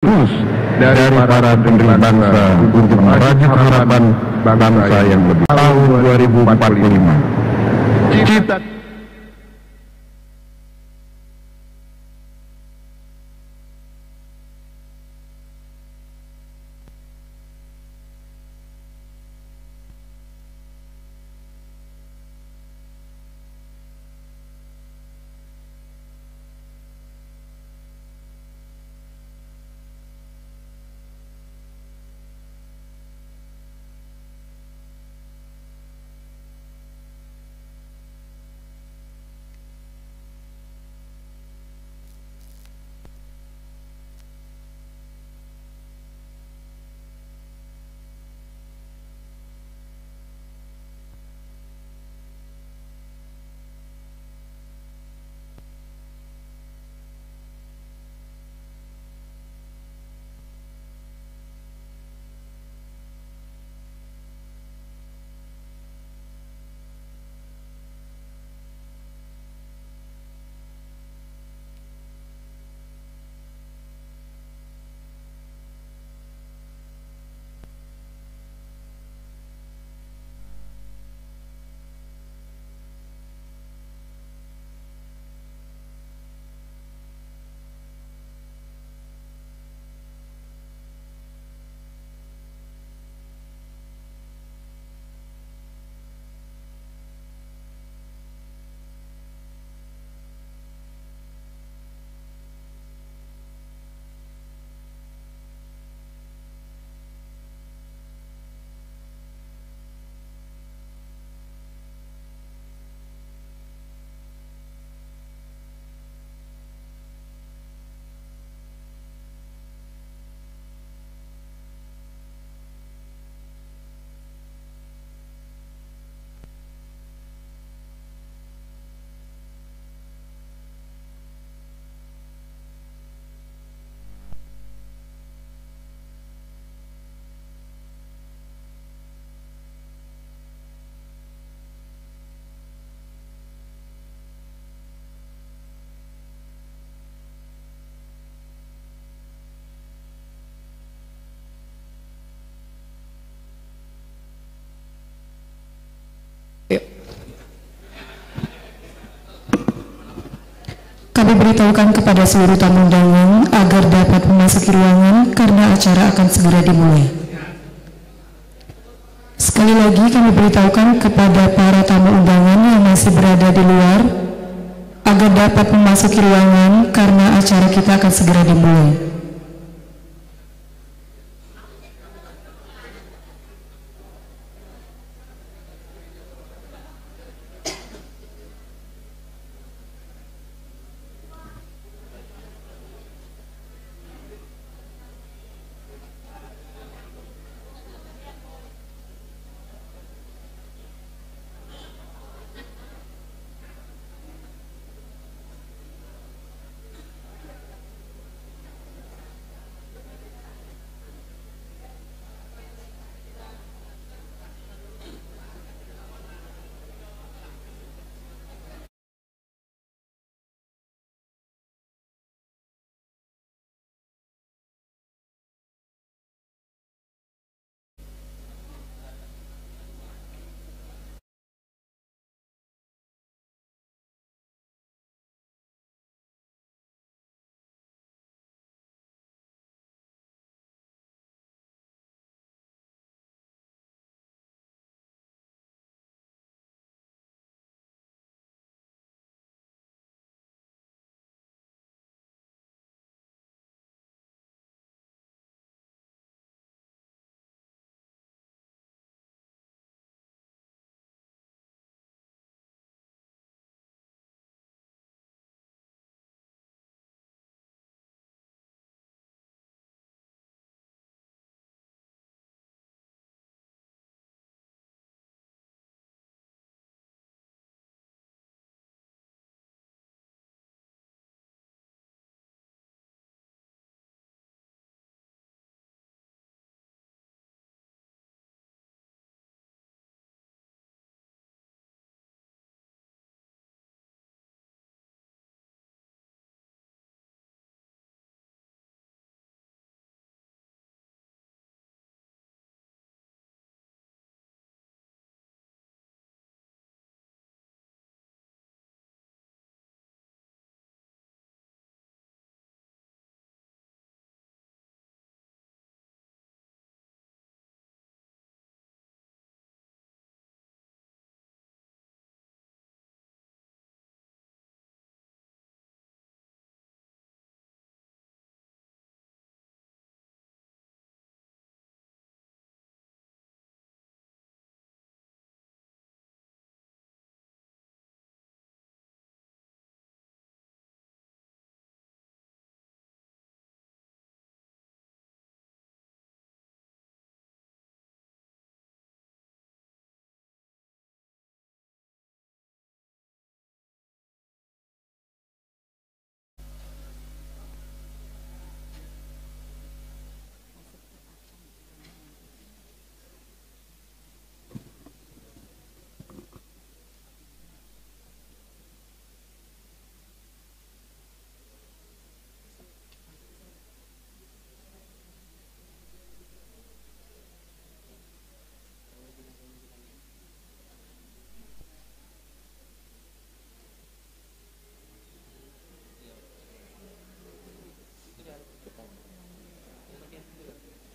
Terus dari para pendiri bangsa untuk merajut harapan bangsa yang lebih tahun 2045. Cita Kami beritahukan kepada seluruh tamu undangan agar dapat memasuki ruangan karena acara akan segera dimulai. Sekali lagi kami beritahukan kepada para tamu undangan yang masih berada di luar agar dapat memasuki ruangan karena acara kita akan segera dimulai.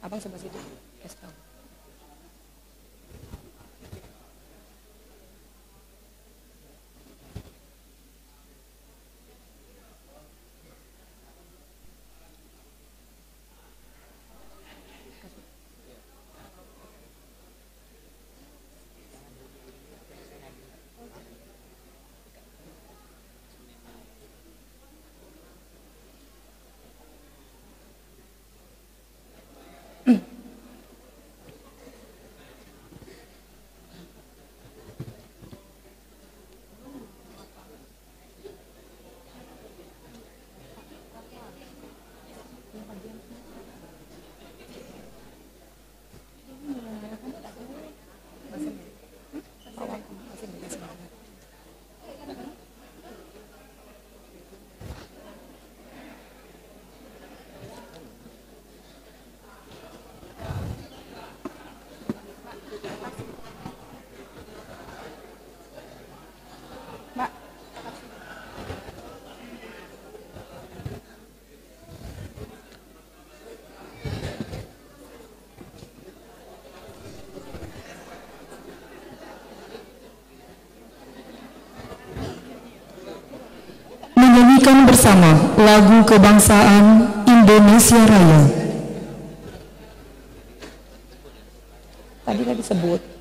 Abang sebelah situ, kasih tahu. Menyanyikan bersama lagu kebangsaan Indonesia Raya. Tadi disebut.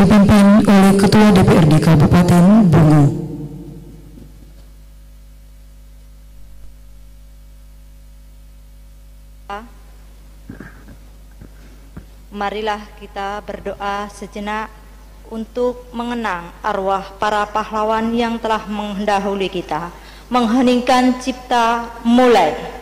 Dipimpin oleh Ketua DPRD Kabupaten Bungo. Marilah kita berdoa sejenak untuk mengenang arwah para pahlawan yang telah mendahului kita. Mengheningkan cipta, mulai.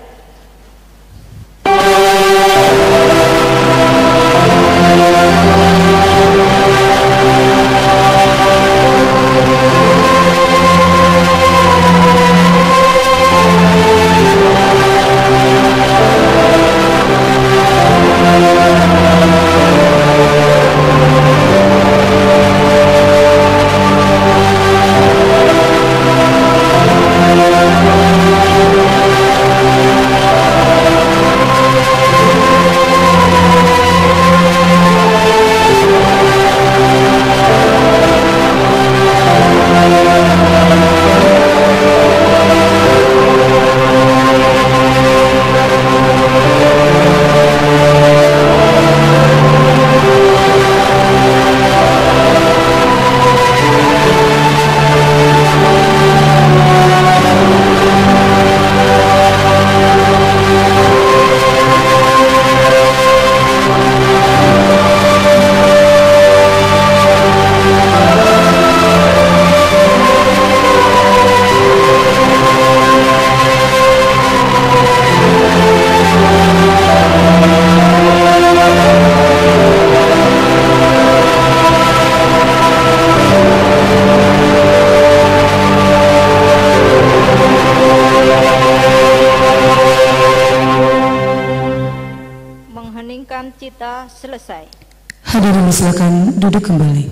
selesai. Hadirin silakan duduk kembali.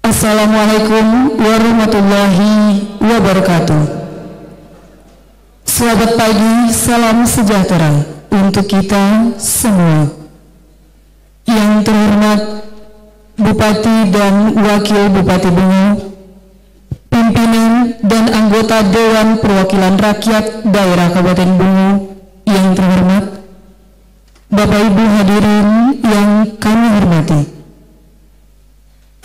Assalamualaikum warahmatullahi wabarakatuh. Selamat pagi, salam sejahtera untuk kita semua. Yang terhormat Bupati dan Wakil Bupati Bungo, pimpinan dan anggota Dewan Perwakilan Rakyat Daerah Kabupaten Bungo yang terhormat, Bapak Ibu hadirin yang kami hormati.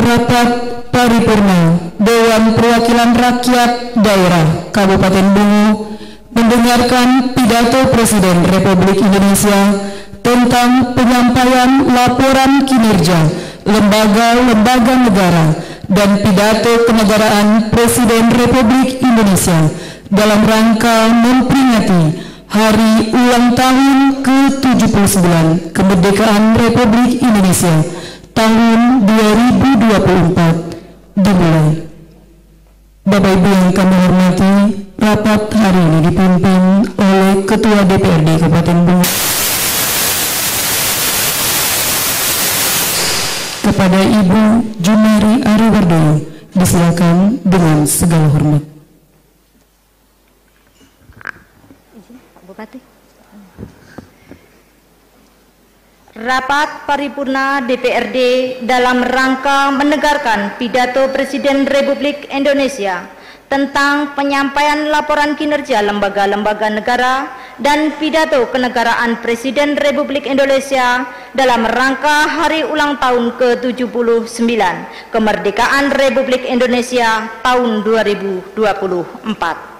Rapat paripurna Dewan Perwakilan Rakyat Daerah Kabupaten Bungo mendengarkan pidato Presiden Republik Indonesia tentang penyampaian laporan kinerja lembaga-lembaga negara dan pidato kenegaraan Presiden Republik Indonesia dalam rangka memperingati Hari Ulang Tahun ke-79 Kemerdekaan Republik Indonesia tahun 2024 dimulai. Bapak Ibu yang kami hormati, rapat hari ini dipimpin oleh Ketua DPRD Kabupaten Bungo. Kepada Ibu Jumari Ariwardoyo, disilakan dengan segala hormat. Pak Bupati. Rapat paripurna DPRD dalam rangka mendengarkan pidato Presiden Republik Indonesia tentang penyampaian laporan kinerja lembaga-lembaga negara dan pidato kenegaraan Presiden Republik Indonesia dalam rangka Hari Ulang Tahun ke-79 Kemerdekaan Republik Indonesia tahun 2024.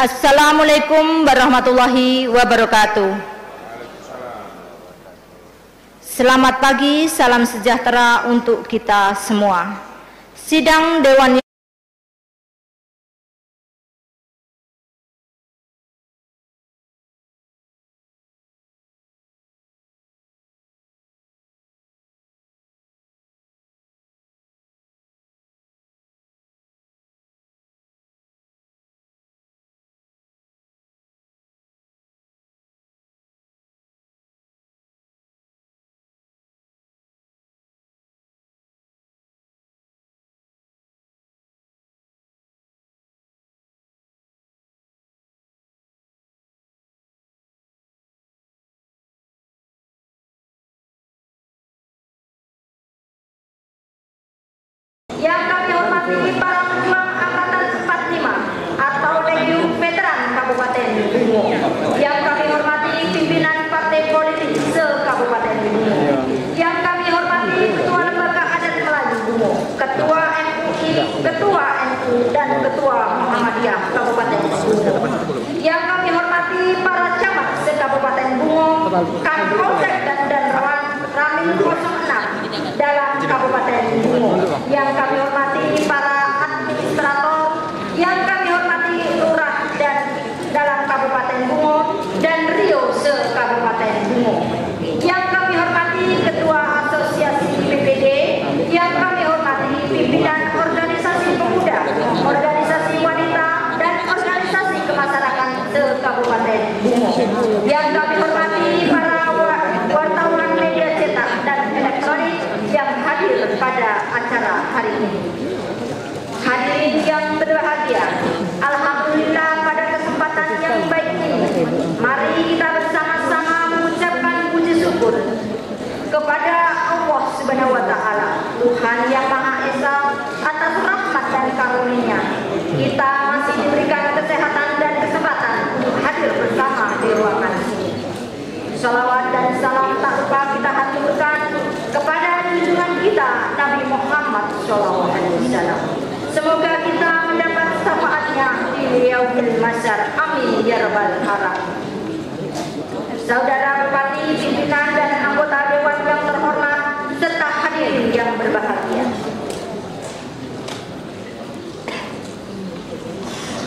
Assalamualaikum warahmatullahi wabarakatuh. Selamat pagi, salam sejahtera untuk kita semua. Sidang Dewan yang kami hormati para pejuang Angkatan 45 atau Legiun Veteran Kabupaten Bungo, yang kami hormati pimpinan partai politik se-Kabupaten Bungo, yang kami hormati Ketua Lembaga Adat Melayu Bungo, Ketua MUI, Ketua NU, dan Ketua Muhammadiyah Kabupaten Bungo, yang kami hormati para camat se-Kabupaten Bungo, Kapolsek dan Ramil 06 dalam Kabupaten Bungo, yang kami hormati para administrator, yang kami hormati lurah dan dalam Kabupaten Bungo dan Rio se-Kabupaten Bungo, yang kami hormati Ketua Asosiasi PPD, yang kami hormati pimpinan organisasi pemuda, organisasi wanita, dan organisasi kemasyarakatan se-Kabupaten Bungo, yang kami hormati para wartawan media cetak dan elektronik yang hadir pada acara hari ini. Hadirin yang berbahagia, alhamdulillah pada kesempatan yang baik ini, mari kita bersama-sama mengucapkan puji syukur kepada Allah Subhanahu wa Ta'ala, Tuhan yang Maha Esa, atas rahmat dan karunia kita masih diberikan kesehatan dan kesempatan untuk hadir bersama di ruangan ini. Salawat dan salam tak lupa kita haturkan kepada junjungan kita Nabi Muhammad SAW. Semoga kita mendapat syafaatnya di yaumil mahsyar. Amin ya rabbal alamin. Saudara Bupati, pimpinan dan anggota Dewan yang terhormat, serta hadirin yang berbahagia.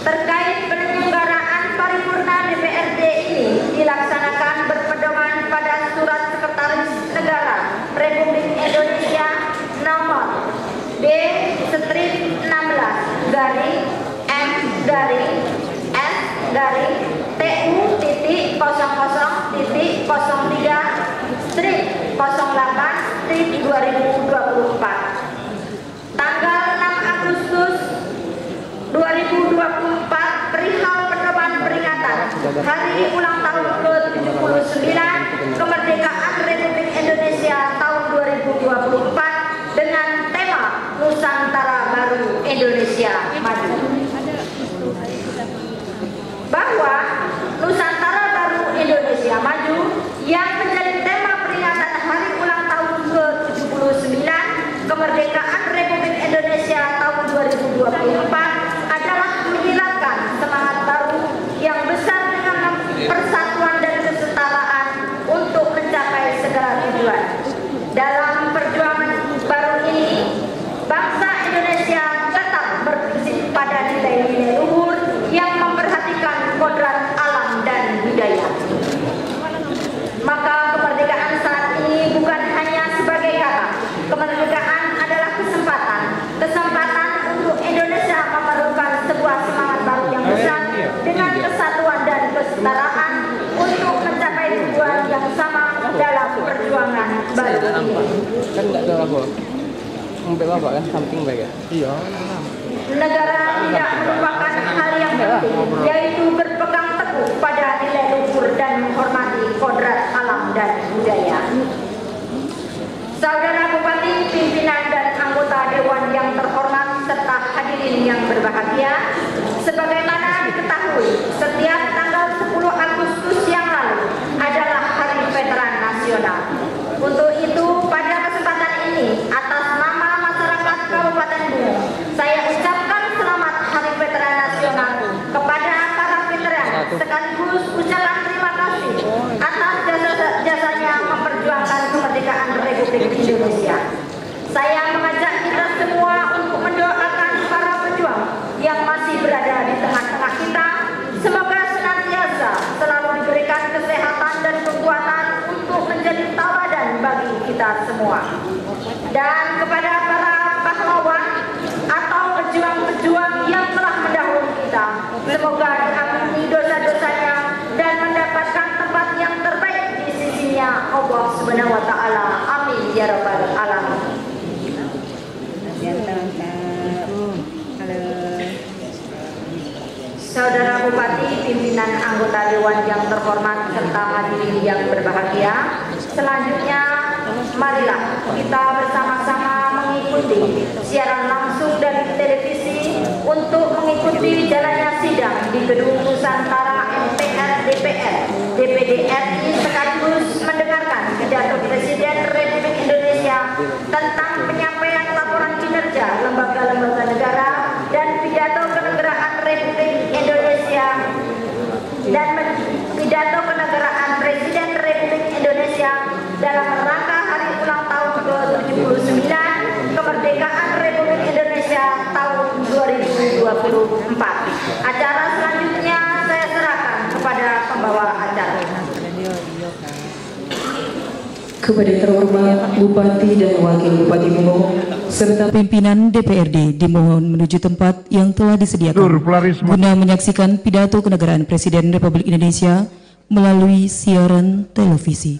Terkait penyelenggaraan paripurna DPRD ini dilaksanakan berpedoman pada Surat Sekretaris Negara Republik Indonesia nomor B/16/M hari ulang tahun ke-79 kemerdekaan Republik Indonesia tahun 2024 dengan tema Nusantara Baru Indonesia Maju. Bahwa Nusantara Baru Indonesia Maju yang menjadi tema peringatan hari ulang tahun ke-79 kemerdekaan Republik Indonesia tahun 2024 adalah menghilangkan semangat baru yang besar dengan persatuan dan kesetaraan untuk mencapai segala tujuan. Dalam perjuangan baru ini, bangsa Indonesia tetap berprinsip pada nilai-nilai luhur yang memperhatikan kodrat alam dan budaya. Maka kemerdekaan saat ini bukan hanya sebagai kata. Kemerdekaan adalah kesempatan untuk Indonesia memerlukan sebuah semangat baru yang besar dengan kesatuan dan kesetaraan untuk mencapai tujuan yang sama dalam perjuangan baru ini. Kan enggak tahu aku. Sampai bapak kan samping baik ya? Iya. Negara tidak merupakan hal yang penting, yaitu berpegang teguh pada nilai luhur dan menghormati kodrat alam dan budaya. Saudara Bupati, pimpinan dan anggota Dewan yang terhormat serta hadirin yang berbahagia, sebagaimana diketahui, setiap tanggal 10 Agustus yang lalu adalah Hari Veteran Nasional. Untuk itu, pada kesempatan ini, atas nama masyarakat Kabupaten Bungo, saya ucapkan selamat Hari Veteran Nasional kepada para veteran, sekaligus ucapan terima kasih atas jasanya memperjuangkan kemerdekaan Republik Indonesia. Saya mengajak kita semua untuk mendoakan para pejuang yang masih berada di tengah-tengah kita. Semoga senantiasa selalu diberikan kesehatan dan kekuatan untuk menjadi tauladan bagi kita semua. Dan kepada para pahlawan atau pejuang-pejuang yang telah mendahului kita, semoga diampuni dosa-dosanya dan mendapatkan tempat yang terbaik di sisinya Allah Subhanahu wa Ta'ala. Amin ya rabbal alamin. Saudara Bupati, pimpinan anggota Dewan yang terhormat serta hadirin yang berbahagia, selanjutnya marilah kita bersama-sama mengikuti siaran langsung dari televisi untuk mengikuti jalannya sidang di Gedung Nusantara MPR DPR DPD RI, sekaligus mendengarkan pidato Presiden Republik Indonesia tentang penyampaian laporan kinerja lembaga-lembaga negara dan pidato kenegaraan Republik Indonesia dan pidato kenegaraan Presiden Republik Indonesia dalam rangka hari ulang tahun ke-79 kemerdekaan Republik Indonesia tahun 2024. Acara selanjutnya saya serahkan kepada pembawa acara. Kepada terhormat Bupati dan Wakil Bupati Bungo serta pimpinan DPRD dimohon menuju tempat yang telah disediakan guna menyaksikan pidato kenegaraan Presiden Republik Indonesia melalui siaran televisi.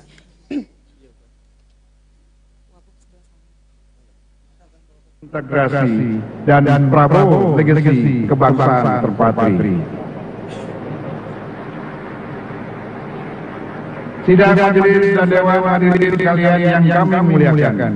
Integrasi dan Prabowo legasi kebangsaan terpatri. Sidang majelis dan dewan hadirin sekalian yang kami muliakan.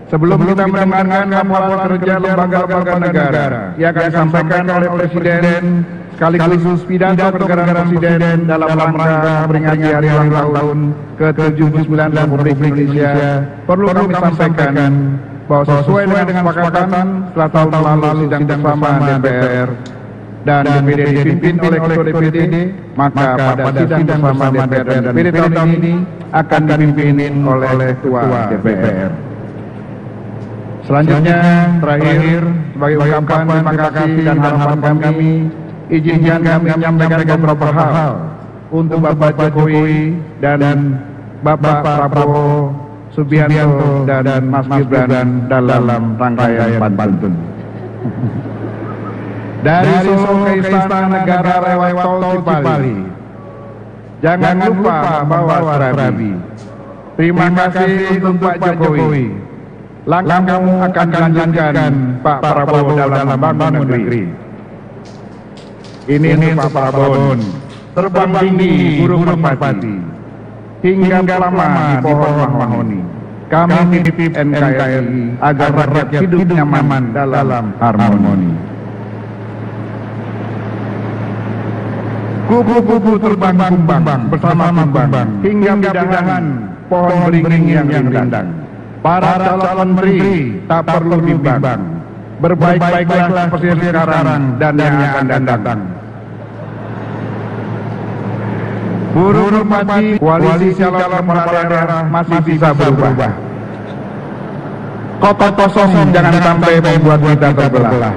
Sebelum kita mendengarkan laporan kerja lembaga-lembaga negara yang akan disampaikan oleh Presiden sekaligus pidato kenegaraan Presiden dalam rangka memperingati hari ulang tahun ke-79 Republik Indonesia, perlu kami sampaikan bahwa sesuai dengan kesepakatan setelah tahun lalu sidang bersama DPR dan DPD dipimpin oleh Ketua DPD, maka pada sidang bersama DPR dan DPD tahun ini akan dipimpin oleh Ketua DPR. Selanjutnya, terakhir, sebagai ungkapan terima kasih dan harapan kami, izinkan kami menyampaikan beberapa hal untuk Bapak Jokowi dan Bapak Prabowo Subianto dan Mas Gibran dalam rangkaian pantun. Dari Solo ke Istana Negara lewat tol Cipali, jangan lupa membawa serabi. Terima kasih untuk Pak Jokowi. Langkah kamu akan dilanjutkan Pak Prabowo dalam membangun negeri. Ini untuk Pak Prabowo. terbang tinggi burung merpati, hingga lama di pohon mahoni. Kami titip NKRI agar rakyat hidup nyaman dalam harmoni. Kupu-kupu terbang kumbang bersama kumbang hingga bidahan pohon beringin yang rindang. Para calon menteri tak perlu bimbang, berbaik-baiklah seperti sekarang dan yang akan datang. Burung merpati, koalisi calon kepala daerah masih bisa berubah. Kota kosong jangan sampai membuat kita terbelah.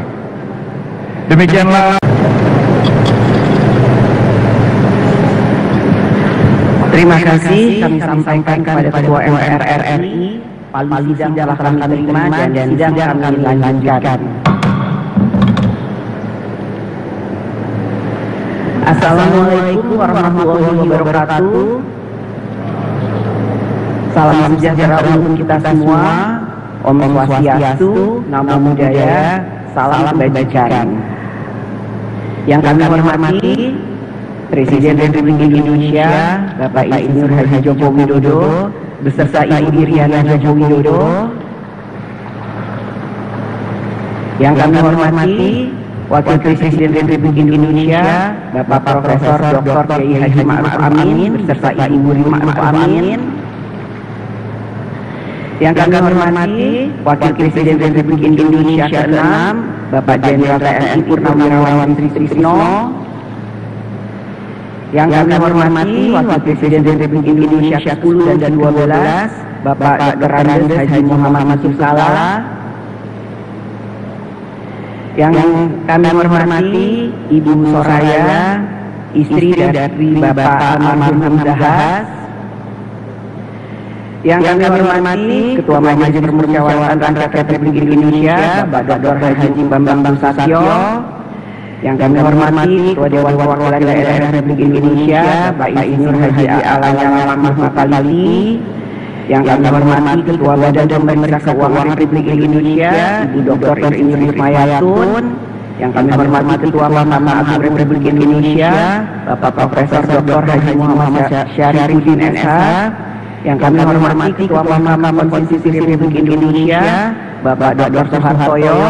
Demikianlah. Terima kasih kami sampaikan kepada Ketua MPR RI. Paling sidang telah kami terima dan sidang kami lanjutkan. Assalamualaikum warahmatullahi wabarakatuh. Salam sejahtera untuk kita semua. Om Swastiastu, Namo Buddhaya, salam kebajikan. Yang kami hormati Presiden Republik Indonesia Bapak Insinyur Haji Joko Widodo beserta Ibu Iriana Joko Widodo. Yang kami hormati Wakil Presiden Republik Indonesia Bapak Profesor Dr. Kiai Haji Ma'ruf Amin beserta Ibu Wuri Ma'ruf Amin. Yang kami hormati Wakil Presiden Republik Indonesia ke-6 Bapak Jenderal TNI Purnawirawan Trisno. Yang kami hormati Wakil Presiden Republik Indonesia ke-10 dan 12 Bapak Dr. Andes Haji Muhammad Yusuf Kalla. Yang kami hormati Ibu Soraya, istri dari Bapak almarhum Dahas. Yang kami hormati Ketua Majelis Permusyawaratan Rakyat Republik Indonesia Bapak Dr. Haji Bambang Susatyo. Yang kami hormati Ketua Dewan Perwakilan Daerah Republik Indonesia Bapak Insinyur Haji Lanyala Mahmud Talili. Yang kami hormati Ketua Badan Pemeriksa Keuangan Republik Indonesia Ibu Dr. Insinyur Hikmayatun. Yang kami hormati Ketua Mahkamah Agung Republik Indonesia Bapak Profesor Dr. Haji Muhammad Syarifuddin SH. Yang kami hormati Ketua Mahkamah Konstitusi Republik Indonesia Bapak Dr. Soehartoyo.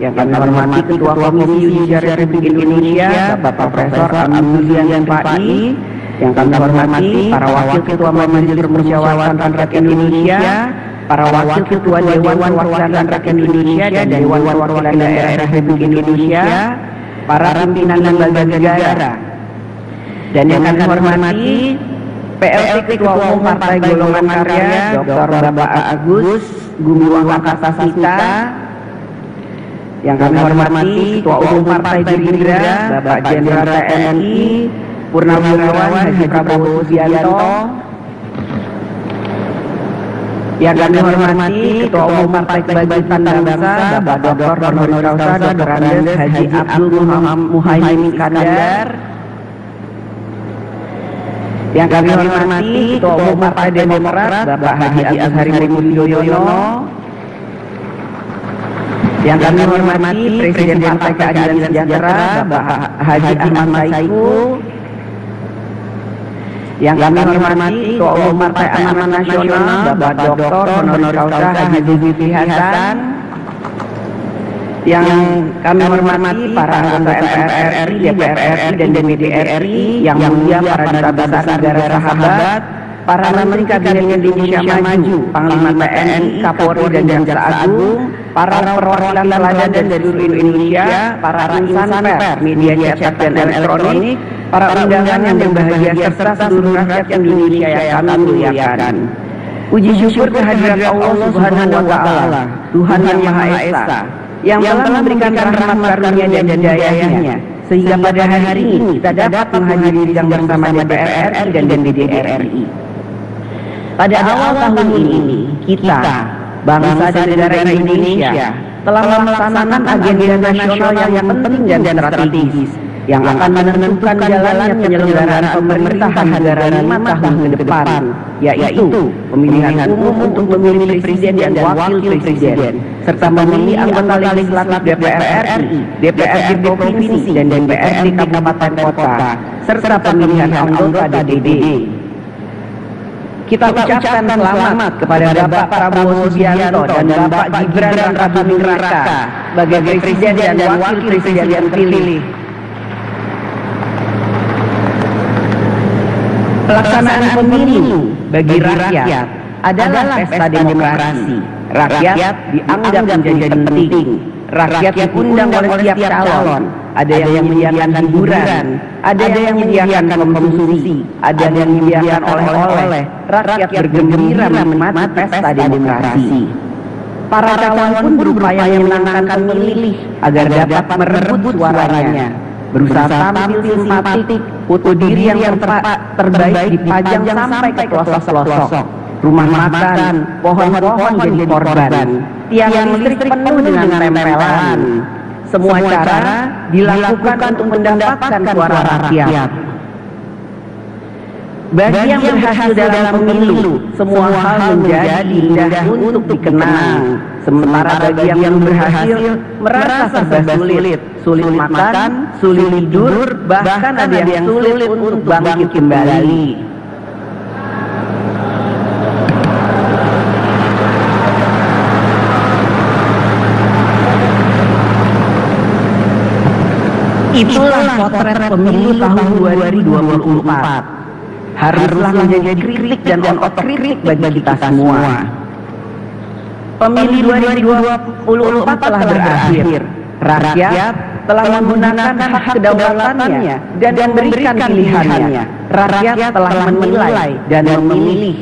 Yang kami hormati Ketua Komisi Yudisial Republik Indonesia Bapak Profesor Amin Zulian Pai. Yang kami hormati para Wakil Ketua Majelis Permusyawaratan Rakyat Indonesia, para Wakil Ketua Dewan Perwakilan Rakyat Indonesia dan Dewan Perwakilan Daerah Republik Indonesia, para pimpinan lembaga negara. Dan yang kami hormati PLT Ketua Umum Partai Golongan Karya Dr. Bapak Agus Gumiwang Kartasasmita. Yang kami hormati Ketua Umum Partai Gerindra Bapak Jenderal TNI Purnawirawan Haji Prabowo Subianto. Yang kami hormati Ketua Umum Partai Kebangkitan Bangsa Bapak Dr. Honoris Causa Dr. Andes Haji Abdul Muhaimin Iskandar. Yang kami hormati Ketua Umum Partai Demokrat Bapak Haji Agus Harimurti Yudhoyono. Yang kami hormati Presiden Partai Keadilan Sejahtera Bapak Haji Ahmad Saiku. Yang kami hormati Ketua Umum Partai Amanat Nasional Bapak Dr. Honoris Causa Haji Zulkifli Hasan. Yang kami hormati para anggota MPR RI, DPR RI, dan DPD RI, yang mulia para duta besar negara sahabat, para menteri Kabinet Indonesia Maju, Panglima TNI, Kapolri, dan Jaksa Agung, para perwakilan teladan dan seluruh Indonesia, para insan pers, media cetak dan elektronik, para undangan yang berbahagia serta seluruh rakyat Indonesia yang kami muliakan. Puji syukur kehadirat Allah Subhanahu wa Ta'ala, Tuhan yang Maha Esa, yang telah memberikan rahmat karunia dan hidayahnya, sehingga pada hari ini kita dapat menghadiri sidang bersama DPR RI dan DPD RI. Pada awal tahun ini, kita, bangsa dan negara Indonesia, telah melaksanakan agenda nasional yang penting dan strategis, yang akan menentukan jalannya penyelenggaraan pemerintahan negara 5 tahun ke depan, yaitu pemilihan umum untuk memilih presiden dan wakil presiden, serta memilih anggota legislatif DPR RI, DPRD provinsi dan DPRD kabupaten kota, serta pemilihan anggota DPD. Kita ucapkan selamat kepada Bapak Prabowo Subianto dan Bapak Gibran Rakabuming Raka sebagai presiden dan wakil presiden yang terpilih. Pelaksanaan pemilu bagi rakyat adalah pesta demokrasi. Rakyat dianggap menjadi penting. Rakyat diundang oleh setiap calon. Ada yang menyediakan hiburan, ada yang menyediakan konsumsi, ada yang menyediakan oleh-oleh. Rakyat bergembira menikmati pesta demokrasi. Para calon pun berupaya menenangkan pemilih agar dapat merebut suaranya. Berusaha tampil simpatik, foto diri yang terbaik dipajang sampai ke pelosok-pelosok. Rumah makan, pohon-pohon jadi korban. Tiang listrik penuh dengan tempelan. Semua cara dilakukan untuk mendapatkan suara rakyat. Bagi yang berhasil dalam pemilu, semua hal menjadi indah untuk dikenang. Sementara bagi yang berhasil merasa serba sulit, sulit makan, sulit tidur, bahkan ada yang sulit untuk bangkit kembali. Itulah potret pemilu tahun 2024. Haruslah menjadi kritik dan otokritik bagi kita semua. Pemilu 2024 telah berakhir. Rakyat telah menggunakan hak kedaulatannya dan memberikan pilihannya. Rakyat telah menilai dan memilih.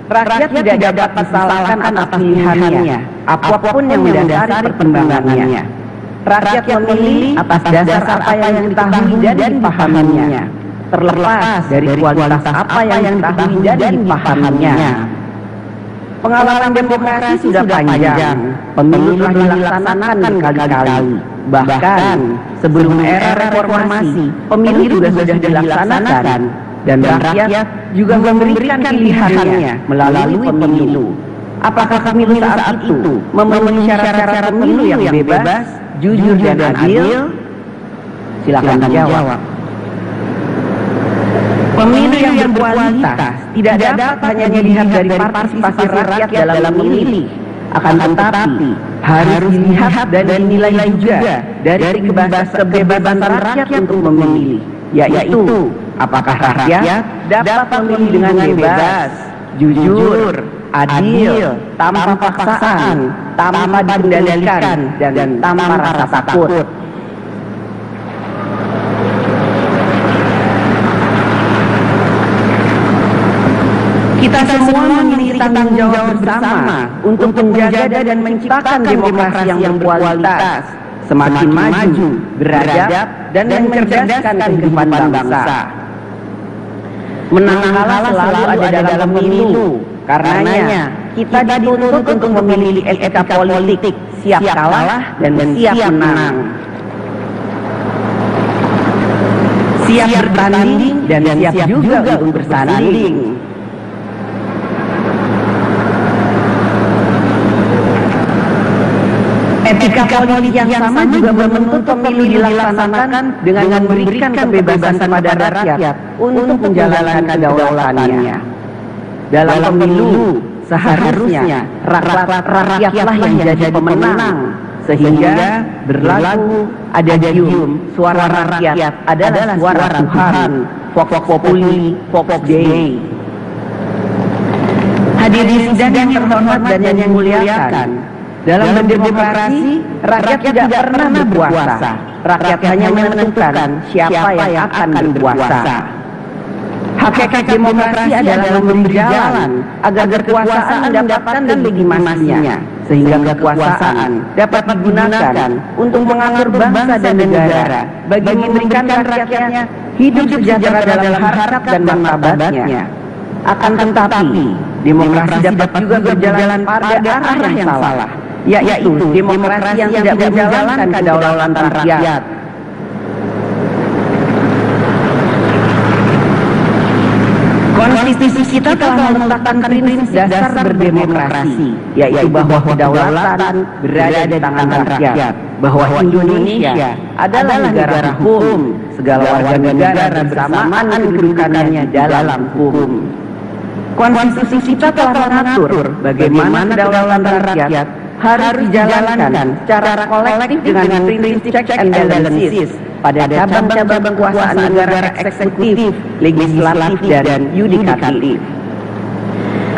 Rakyat tidak dapat disalahkan atas pilihannya, apapun yang mendasari pertimbangannya. Rakyat memilih atas dasar apa yang diketahui dan dipahaminya, terlepas dari kualitas apa yang diketahui dan dipahaminya. Pengalaman demokrasi sudah panjang, pemilu telah dilaksanakan berkali-kali. Bahkan sebelum era reformasi, pemilu juga sudah dilaksanakan, dan rakyat juga memberikan pilihannya melalui pemilu. Apakah pemilu saat itu memenuhi syarat-syarat pemilu yang bebas, jujur dan adil? Silakan jawab. Pemilu yang berkualitas tidak dapat hanya dilihat dari partisipasi rakyat dalam memilih, akan tetapi harus dilihat dan dinilai juga dari kebebasan rakyat untuk memilih, yaitu apakah rakyat dapat memilih dengan bebas, jujur, adil, tanpa paksaan, tanpa dikendalikan, dan tanpa rasa takut. Kita semua memiliki tanggung jawab bersama untuk menjaga dan menciptakan demokrasi yang berkualitas, semakin maju, beradab, dan mencerdaskan kehidupan bangsa. Menang kalah selalu ada dalam pemilu. Karenanya, kita dituntut untuk memilih etika politik, siap kalah dan siap menang. Siap bertanding dan siap juga untuk bersanding. Etika politik yang sama juga menuntut pemilu dilaksanakan dengan memberikan kebebasan kepada rakyat untuk menjalankan kedaulatannya. Dalam pemilu, seharusnya rakyatlah yang jadi pemenang, sehingga berlaku adagium, suara rakyat adalah suara Tuhan, Vox Populi, Vox Dei. Hadirin sidang yang terhormat dan yang dimuliakan, dalam berdemokrasi, rakyat tidak pernah berkuasa. Rakyat hanya menentukan siapa yang akan berkuasa. Hakikat demokrasi adalah memberi jalan agar kekuasaan mendapatkan legitimasinya, sehingga kekuasaan dapat digunakan untuk mengatur bangsa dan negara, bagi memberikan rakyatnya hidup sejahtera dalam harkat dan martabatnya. Akan tetapi, demokrasi dapat juga berjalan pada arah yang salah, yaitu demokrasi yang tidak menjalankan kedaulatan rakyat. kita telah meletakkan prinsip dasar berdemokrasi, yaitu bahwa kedaulatan berada di tangan rakyat, bahwa Indonesia adalah negara hukum, segala warga negara bersamaan kedudukannya dalam hukum. Konstitusi kita telah mengatur bagaimana kedaulatan rakyat harus dijalankan secara kolektif dengan prinsip check and balances pada cabang-cabang kekuasaan negara eksekutif, legislatif, dan yudikatif.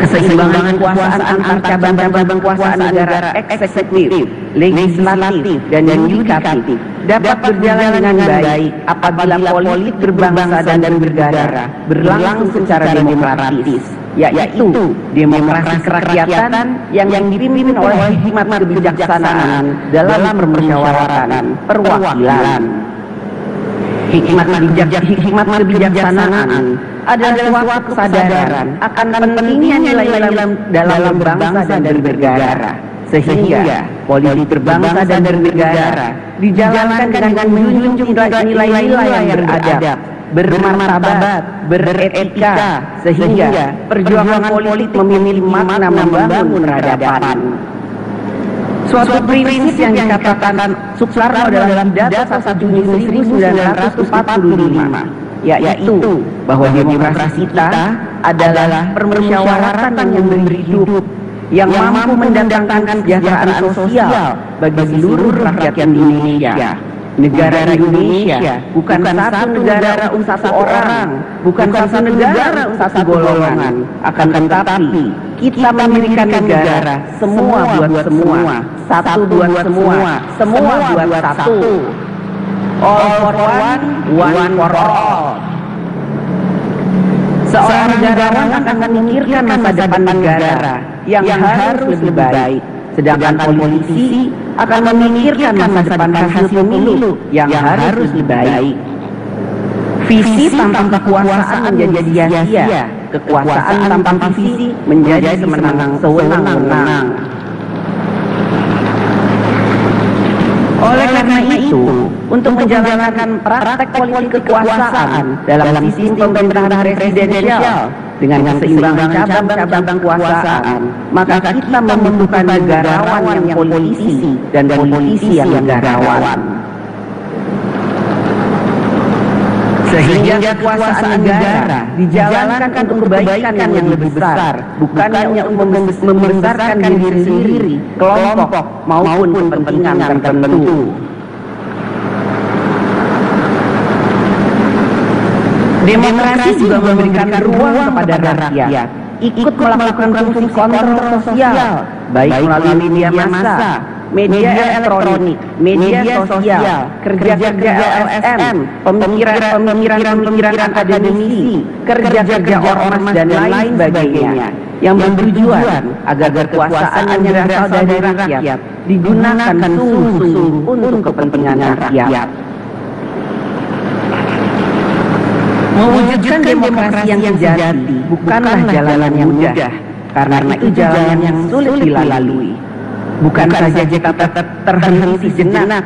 Keseimbangan kekuasaan antar cabang-cabang kekuasaan negara eksekutif, legislatif, dan yudikatif dapat berjalan dengan baik apabila politik berbangsa dan bernegara berlangsung secara demokratis, yaitu demokrasi kerakyatan yang dipimpin oleh hikmat kebijaksanaan dalam permusyawaratan perwakilan. Hikmat kebijaksanaan adalah suatu kesadaran akan pentingnya nilai-nilai dalam berbangsa dan bernegara, sehingga politik berbangsa dan bernegara dijalankan dengan menjunjung nilai-nilai yang beradab, bermartabat, beretika, sehingga perjuangan politik memiliki makna membangun peradaban. Suatu prinsip yang dikatakan Soekarno dalam pidato 1 Juni 1945, yaitu bahwa demokrasi kita adalah permusyawaratan yang memberi hidup, yang mampu mendatangkan kesejahteraan sosial bagi seluruh rakyat Indonesia. Negara Indonesia bukan satu negara untuk satu orang, bukan satu negara untuk satu golongan, akan tetapi kita mendirikan negara semua buat semua, satu buat semua, semua buat satu. All for one, one for all. Seorang negarawan akan memikirkan masa depan negara yang harus lebih baik, sedangkan politisi akan memikirkan masa depan hasil pemilu yang harus lebih baik. Visi tanpa kekuasaan menjadi sia-sia, kekuasaan tanpa visi menjadi sewenang-wenang. Oleh karena itu, untuk menjalankan praktek politik kekuasaan dalam sistem pemerintahan presidensial dengan keseimbangan cabang-cabang kekuasaan, maka kita membutuhkan negarawan yang politisi dan politisi yang negarawan. Sehingga kekuasaan negara dijalankan untuk kebaikan yang lebih besar, bukannya untuk membesarkan diri sendiri, kelompok maupun kepentingan tertentu. Demokrasi juga memberikan ruang kepada rakyat ikut melakukan fungsi kontrol sosial, baik melalui media massa, media elektronik, media sosial, kerja-kerja LSM, pemikiran akademisi, kerja-kerja ormas dan lain sebagainya, yang bertujuan agar kekuasaan yang berasal dari rakyat digunakan sungguh-sungguh untuk kepentingan rakyat. Mewujudkan demokrasi yang sejati bukanlah jalan yang mudah, karena itu jalan yang sulit dilalui. Bukan saja kita terhenti sejenak,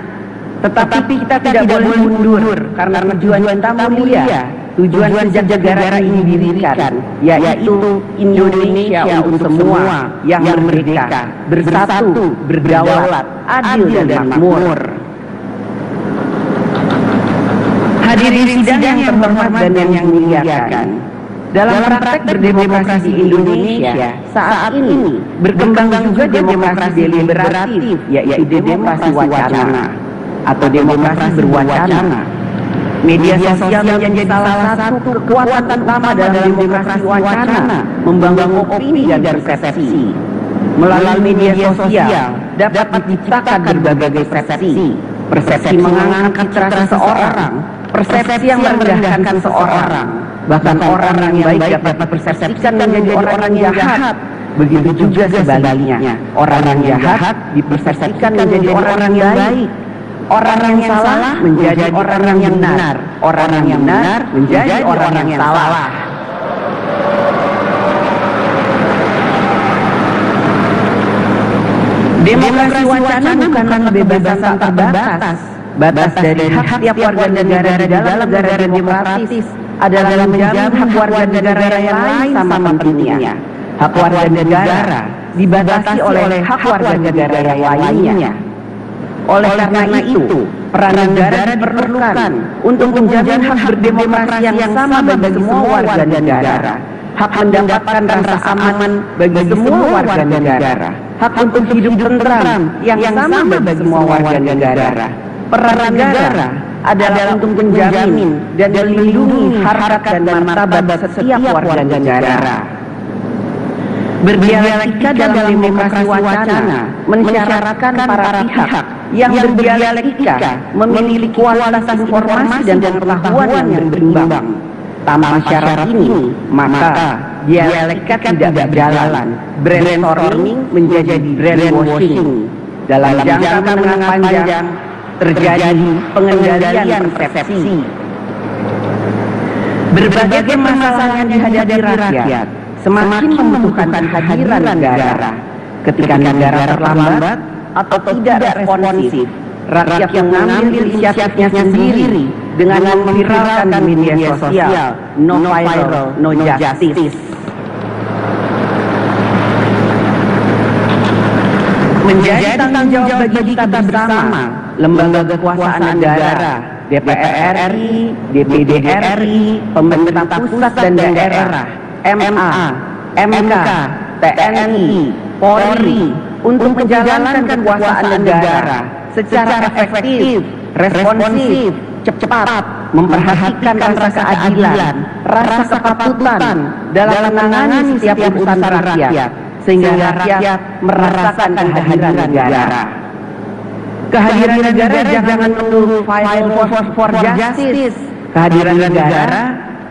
tetapi kita tidak boleh mundur karena tujuan kita mulia. Tujuan sejak negara ini didirikan, yaitu Indonesia untuk semua yang merdeka, bersatu, berdaulat, adil dan makmur. Hadirin sidang yang terhormat dan yang dimuliakan, dalam praktek berdemokrasi di Indonesia saat ini berkembang juga demokrasi deliberatif, yaitu demokrasi wacana atau demokrasi berwacana. Media sosial menjadi salah satu kekuatan utama dalam demokrasi wacana, membangun opini dan persepsi. Melalui media sosial dapat diciptakan berbagai persepsi. Persepsi mengangkat citra seseorang, persepsi yang merendahkan seseorang, bahkan orang yang baik dapat dipersepsikan menjadi orang yang jahat. Begitu juga sebaliknya, orang yang jahat dipersepsikan menjadi orang yang baik. Orang yang salah menjadi orang yang benar, orang yang benar menjadi orang yang salah. Demokrasi wacana bukanlah kebebasan tak terbatas, batas dari hak setiap warga negara di dalam negara demokratis, adalah menjamin hak warga negara yang lain sama pentingnya. Hak warga negara dibatasi oleh hak warga negara yang lainnya. Oleh karena itu, peran negara diperlukan untuk menjamin hak berdemokrasi yang sama bagi semua warga negara. Hak mendapatkan rasa aman bagi semua warga negara. Hak untuk hidup tentram yang sama bagi semua warga negara. Peran negara adalah untuk menjamin dan melindungi harkat dan martabat setiap warga negara. Berdialektika dalam demokrasi wacana mensyaratkan para pihak yang berdialektika memiliki kualitas informasi dan pengetahuan yang berimbang. Tanpa syarat ini, maka dialektika tidak berjalan. Brainstorming menjadi brainwashing. Dalam jangka menengah panjang terjadi pengendalian persepsi. Berbagai permasalahan yang dihadapi rakyat semakin membutuhkan kehadiran negara. Ketika negara terlambat atau tidak responsif, rakyat mengambil inisiatifnya sendiri dengan memviralkan di media sosial, no viral, no justice. Menjadi tanggung jawab bagi kita bersama, lembaga kekuasaan negara, DPR RI, DPD RI, pemerintah pusat dan daerah, MA, MK, TNI, Polri, untuk menjalankan kekuasaan negara secara efektif, responsif, cepat, memperhatikan rasa keadilan, rasa kepatutan dalam menangani setiap urusan rakyat, sehingga rakyat merasakan kehadiran negara. Kehadiran negara jangan melulu fight for justice. Kehadiran negara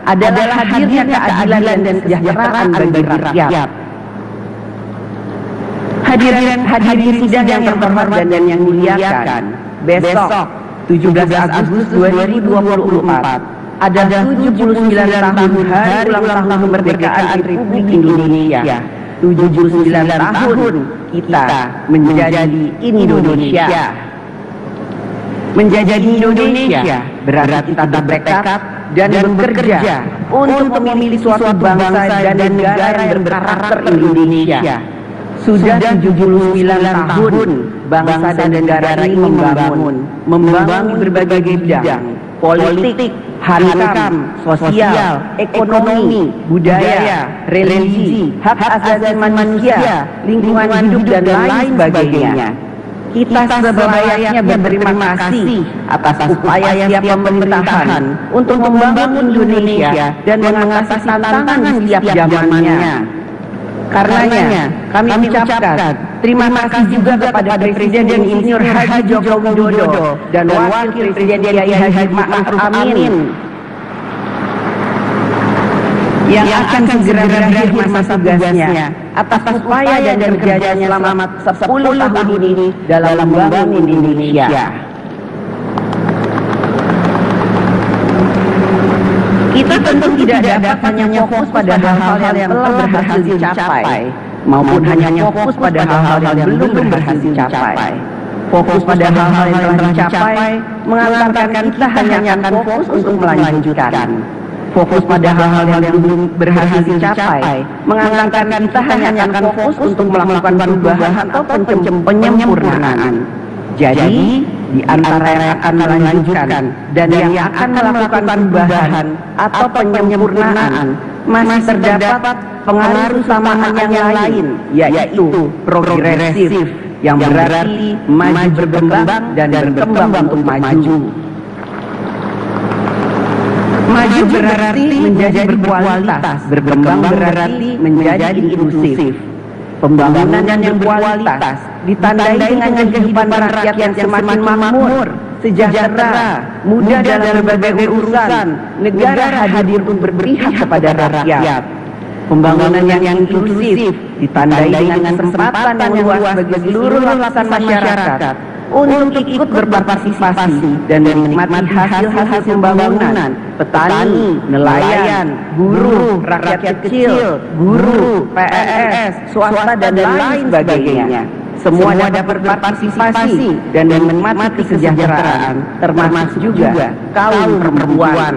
adalah hadirnya keadilan dan kesejahteraan bagi rakyat. Hadirin sidang yang terhormat dan yang muliakan, besok 17 Agustus 2024 adalah 79 tahun hari ulang tahun kemerdekaan Republik Indonesia. 79 tahun kita menjadi Indonesia. Menjadi Indonesia berarti kita bertekad dan bekerja untuk memilih suatu bangsa dan negara yang berkarakter Indonesia. Sudah 79 tahun bangsa dan negara ini membangun berbagai bidang: politik, hankam, sosial, ekonomi, budaya, religi, hak asasi manusia, lingkungan hidup dan lain sebagainya. Kita sebaik-baiknya berterima kasih atas upaya setiap pemerintahan untuk membangun Indonesia dan mengatasi tantangan di setiap zamannya. Karenanya, kami mengucapkan terima kasih juga kepada Presiden Insinyur Haji Joko Widodo dan Wakil Presiden Kiai Haji Ma'ruf Amin yang akan segera berakhir masa tugasnya atas upaya dan kerjanya selama 10 tahun ini dalam membangun Indonesia. Kita tentu tidak dapat hanya fokus pada hal-hal yang telah berhasil dicapai, maupun hanya fokus pada hal-hal yang belum berhasil dicapai. Fokus pada hal-hal yang telah dicapai mengantarkan kita hanya akan fokus untuk melanjutkan. Fokus pada hal-hal yang belum berhasil dicapai mengantarkan kita hanya akan fokus untuk melakukan perubahan atau penyempurnaan. Jadi, di antara yang akan melanjutkan dan yang akan melakukan perubahan atau penyempurnaan masih terdapat pengaruh samaan yang lain, yaitu progresif, yang berarti maju berkembang dan berkembang untuk maju. Maju berarti menjadi berkualitas, berkembang berarti menjadi inklusif. Pembangunan yang berkualitas ditandai dengan kehidupan rakyat yang semakin makmur, sejahtera, mudah dalam berbagai urusan. Negara hadir untuk berpihak kepada rakyat. Pembangunan yang inklusif ditandai dengan kesempatan yang luas bagi seluruh lapisan masyarakat untuk ikut berpartisipasi dan menikmati hasil-hasil pembangunan. Petani, nelayan, buruh, rakyat kecil, guru, PNS, swasta dan lain sebagainya. Semua dapat berpartisipasi dan menikmati kesejahteraan, termasuk juga kaum perempuan.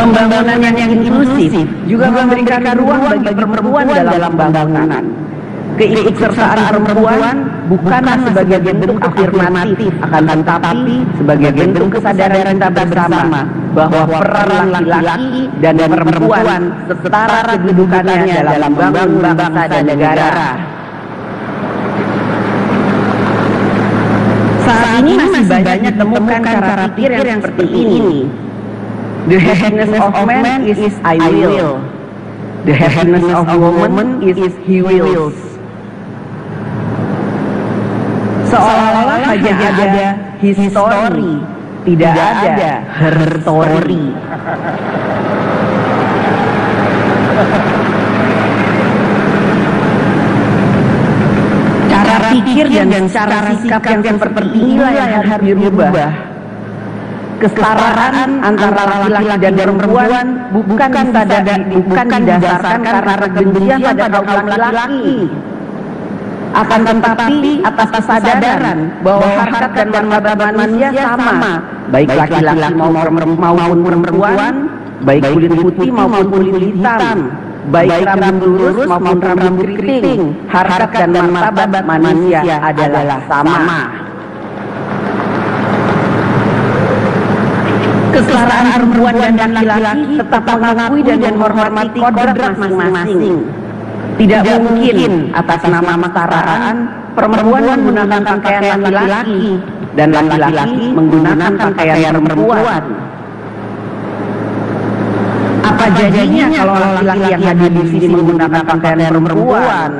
Pembangunan yang inklusif juga memberikan ruang bagi perempuan dalam pembangunan. Keikutsertaan perempuan bukanlah sebagai bentuk afirmatif, akan tetapi sebagai bentuk kesadaran kita bersama bahwa peran laki-laki dan perempuan setara kedudukannya dalam membangun bangsa dan negara. Saat ini masih banyak temukan cara pikir yang seperti ini. The happiness of man is I will. The happiness of woman is he wills. Seolah-olah hanya ada his story, tidak ada her story. Cara pikir dan cara sikap yang seperti inilah yang harus dirubah. Kesetaraan antara laki-laki dan perempuan bukan didasarkan karena kebencian pada kaum laki-laki. Akan tetapi atas kesadaran bahwa harkat dan martabat manusia sama, baik laki-laki maupun perempuan, baik kulit putih maupun kulit hitam, baik rambut lurus maupun rambut keriting, harkat dan martabat manusia adalah sama. Kesetaraan perempuan dan laki-laki tetap mengakui dan menghormati kodrat masing-masing. Tidak mungkin atas nama kesetaraan perempuan menggunakan pakaian laki-laki dan laki-laki menggunakan pakaian perempuan. Apa jadinya kalau laki-laki yang hadir di sini menggunakan pakaian perempuan?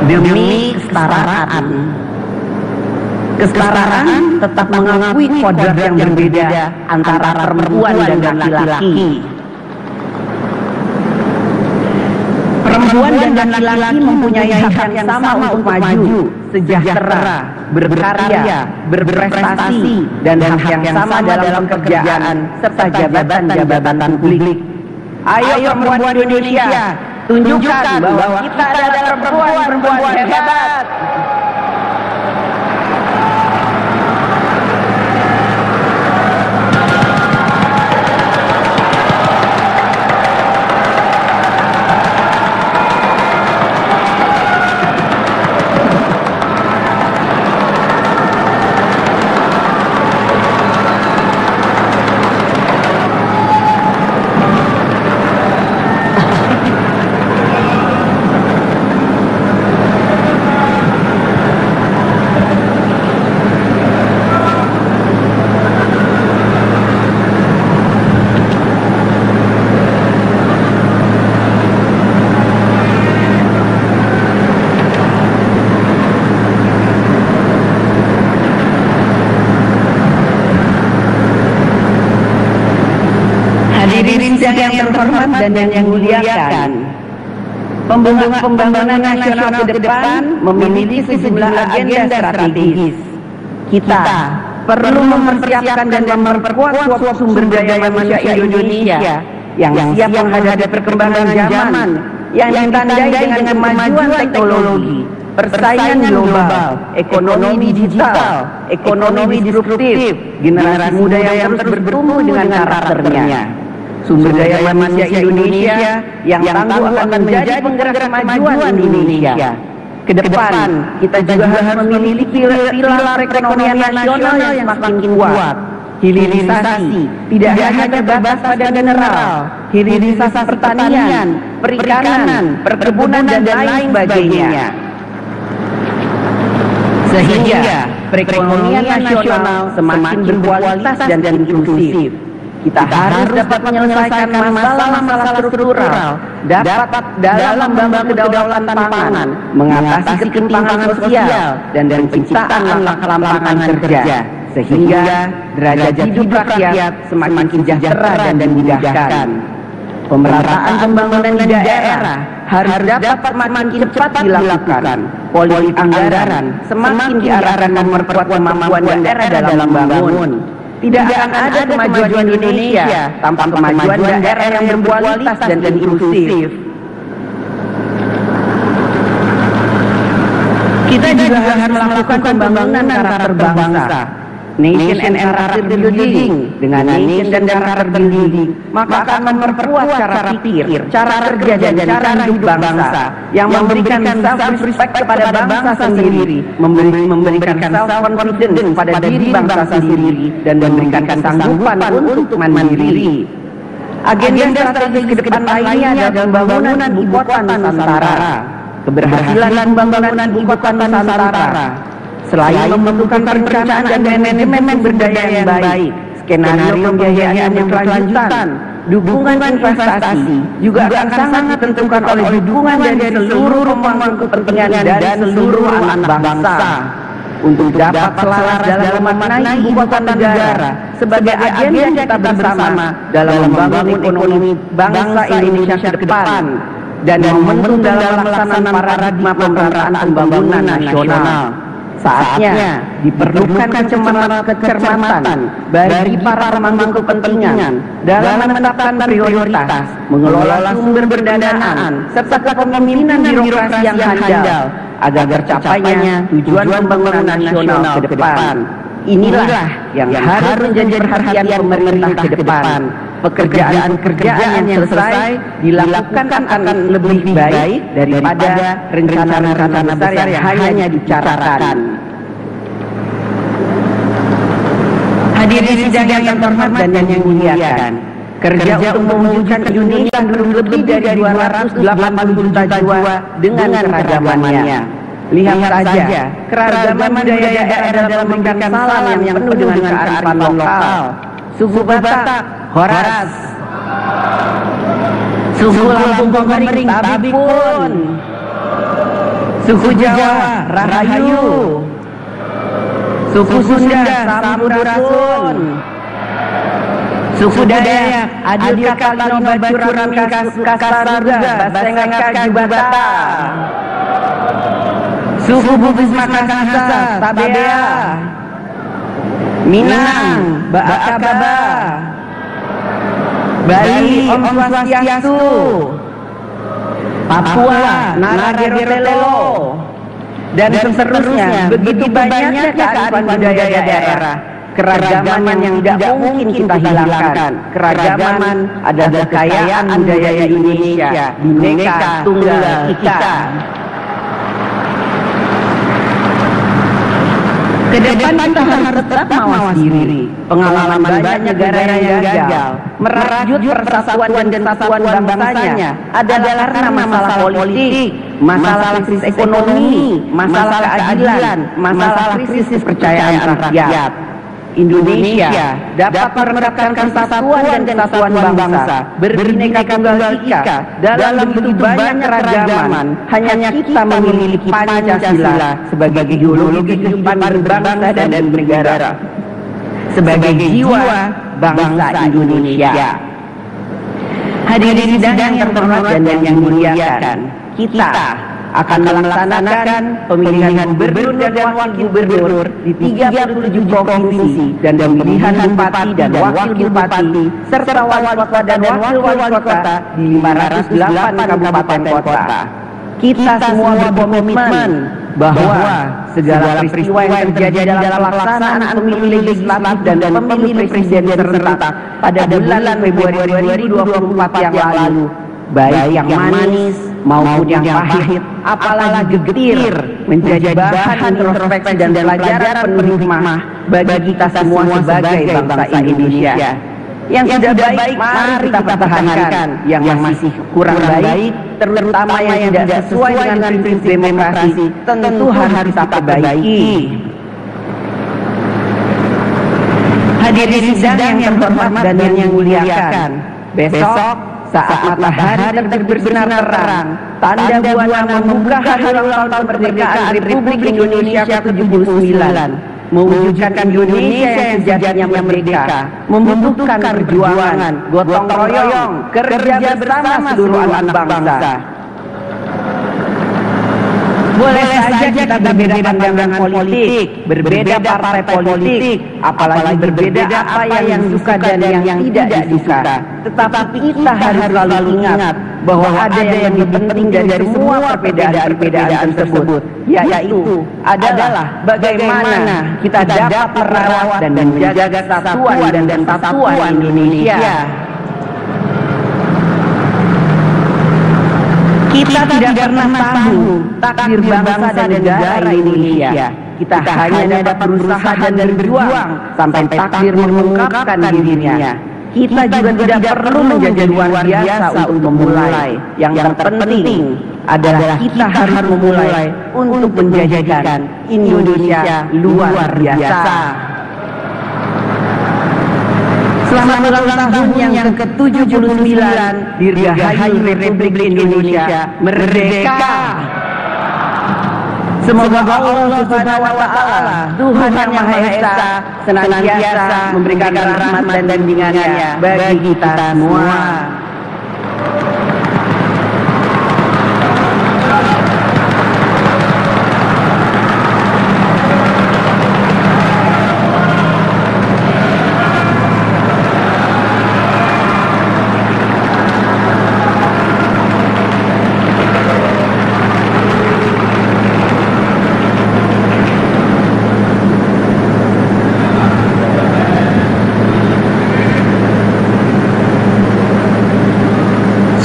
Demi kesetaraan. Kesetaraan tetap mengakui kodrat yang berbeda antara perempuan dan laki-laki. Perempuan dan laki-laki mempunyai hak yang sama untuk maju, sejahtera, berkarya, berprestasi, dan hak yang sama dalam pekerjaan serta jabatan-jabatan publik. Ayo perempuan Indonesia, tunjukkan bahwa kita adalah perempuan hebat. Hadirin yang terhormat dan yang muliakan, pembangunan nasional ke depan memiliki sejumlah agenda strategis. Kita perlu mempersiapkan dan memperkuat sumber daya manusia Indonesia yang siap menghadapi perkembangan zaman yang ditandai dengan kemajuan teknologi, persaingan global, ekonomi digital, ekonomi disruptif, generasi muda yang terus bertumbuh dengan karakternya. Sumber daya manusia Indonesia yang tangguh akan menjadi penggerak kemajuan Indonesia. Ke depan, kita juga harus memiliki pilar perekonomian nasional yang semakin kuat. Hilirisasi tidak hanya terbatas pada mineral, hilirisasi pertanian, perikanan, perkebunan, dan lain sebagainya. Sehingga perekonomian nasional semakin berkualitas dan inklusif. Kita harus dapat menyelesaikan masalah-masalah struktural, dapat dalam membangun kedaulatan pangan, mengatasi ketimpangan sosial, dan penciptaan lapangan kerja, sehingga derajat hidup rakyat semakin sejahtera dan dimudahkan. Pemerataan pembangunan di daerah harus dapat semakin cepat dilakukan. Politik anggaran semakin diarahkan memperkuat kemampuan daerah dalam membangun. Tidak akan ada kemajuan Indonesia tanpa kemajuan daerah yang berkualitas dan inklusif. Kita juga harus melakukan pembangunan karakter bangsa. nation and character building dengan nation dan character building, maka akan memperkuat cara pikir, cara kerja dan cara hidup bangsa yang memberikan self-respect kepada bangsa sendiri, memberikan self-confidence pada diri bangsa sendiri, dan memberikan kesanggupan untuk mandiri. Agenda strategis ke depan lainnya adalah pembangunan ibu kota Nusantara. Keberhasilan pembangunan ibu kota Nusantara selain membutuhkan perencanaan dan manajemen berdaya yang baik, skenario pembiayaan yang berkelanjutan, dukungan investasi juga akan sangat ditentukan oleh dukungan dari seluruh pemangku kepentingan dan seluruh anak bangsa untuk dapat selaras dalam memaknai ibu kota negara sebagai agenda kita bersama dalam membangun ekonomi bangsa Indonesia ke depan dan momentum dalam pelaksanaan paradigma pemerataan pembangunan nasional. Saatnya diperlukan kecermatan bagi para pemangku kepentingan dalam menetapkan prioritas, mengelola sumber pendanaan, serta kepemimpinan birokrasi yang handal agar tercapainya tujuan pembangunan nasional ke depan. Inilah yang harus menjadi perhatian pemerintah ke depan. Pekerjaan-pekerjaan yang selesai dilakukan akan lebih baik daripada rencana-rencana besar yang hanya dibicarakan. Hadirin sidang yang terhormat dan yang muliakan, kerja untuk mewujudkan Indonesia lebih dari 280 juta jiwa dengan keragamannya. Lihat saja keragaman budaya daerah dalam memberikan salam yang penuh dengan kearifan lokal. Suku Batak, Horas. Suku Lampung Komering, Tabipun. Suku Jawa, Rahayu. Suku Sunda, Sampurasun. Suku Dayak, Adil Kalino Bacuran Kasaruga, Basengaka Jubata. Suku Bugis Makassar, Tabea. Minang, Baakaba. Bali, Om Swastiastu. Papua, Naragerotelo. Dan seterusnya, begitu banyaknya kearifan budaya daerah. Keragaman yang tidak mungkin kita hilangkan. Keragaman adalah kekayaan budaya Indonesia. Bhinneka Tunggal Ika. Kedepan kita harus tetap mawas diri. Pengalaman banyak negara yang gagal merajut persatuan dan kesatuan bangsanya adalah karena masalah politik, masalah krisis ekonomi, masalah keadilan, masalah krisis kepercayaan rakyat. Indonesia dapat menerapkan persatuan dan kesatuan bangsa berbhinneka tunggal ika dalam begitu banyak keragaman. Hanya kita memiliki Pancasila sebagai ideologi kehidupan berbangsa dan bernegara, sebagai jiwa bangsa Indonesia. Hadirin sidang yang terhormat dan yang dimuliakan, kita akan melaksanakan pemilihan gubernur dan wakil gubernur di 37 provinsi dan pemilihan bupati dan wakil bupati serta wali kota dan wakil wali kota di 508 kabupaten kota. Kita semua berkomitmen bahwa segala peristiwa yang terjadi dalam pelaksanaan pemilu legislatif dan pemilu presiden serentak pada bulan Februari 2024 yang lalu, baik yang manis maupun yang pahit, apalagi getir, menjadi bahan introspeksi dan pelajaran penuh hikmah bagi kita semua sebagai bangsa Indonesia. Yang sudah baik, mari kita pertahankan. Yang masih kurang baik, terutama yang tidak sesuai dengan prinsip demokrasi, tentu harus kita perbaiki. Hadirin sidang yang terhormat dan yang muliakan, besok saat matahari terbit bersinar terang, tanda buana membuka hari ulang tahun kemerdekaan Republik Indonesia ke-79, mewujudkan Indonesia yang sejatinya merdeka, membutuhkan perjuangan, gotong royong, kerja bersama seluruh anak bangsa. Boleh saja kita berbeda pandangan politik, berbeda partai politik, apalagi berbeda apa yang suka dan yang tidak disuka. Tetapi kita harus selalu ingat bahwa ada yang lebih penting dari semua perbedaan-perbedaan tersebut, yaitu adalah bagaimana kita dapat merawat dan menjaga kesatuan dan kesatuan Indonesia. Kita tidak pernah tahu takdir bangsa dan negara Indonesia. Kita hanya dapat berusaha dan berjuang sampai takdir mengungkapkan dirinya. Kita juga tidak perlu menjadi luar biasa untuk memulai. Yang terpenting adalah kita harus memulai untuk menjadikan Indonesia luar biasa. Selamat ulang tahun yang ke-79 Dirgahayu Republik Indonesia Merdeka. Semoga Allah Subhanahu wa Ta'ala, Tuhan Yang Maha Esa, senantiasa memberikan rahmat dan bimbingannya bagi kita semua.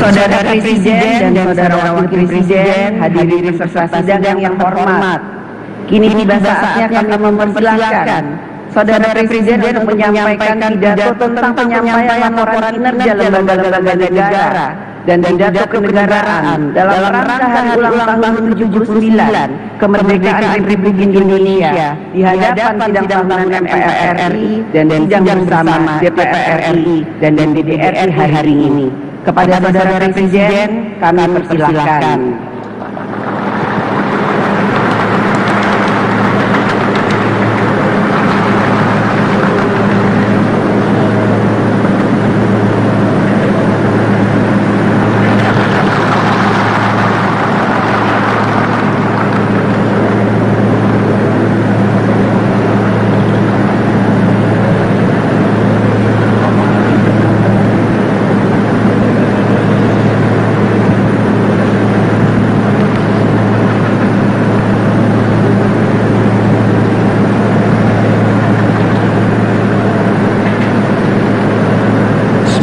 Saudara Presiden dan Saudara Wakil Presiden, hadirin peserta sidang yang hormat. Kini tiba saatnya kami mempersilahkan Saudara Presiden untuk menyampaikan pidato tentang penyampaian laporan kinerja lembaga-lembaga negara dan pidato kenegaraan dalam rangka hari ulang tahun ke-79 kemerdekaan Republik Indonesia di hadapan sidang tahunan MPR RI dan sidang bersama DPR RI dan DPD RI hari ini. Kepada Saudara Presiden, kami persilahkan.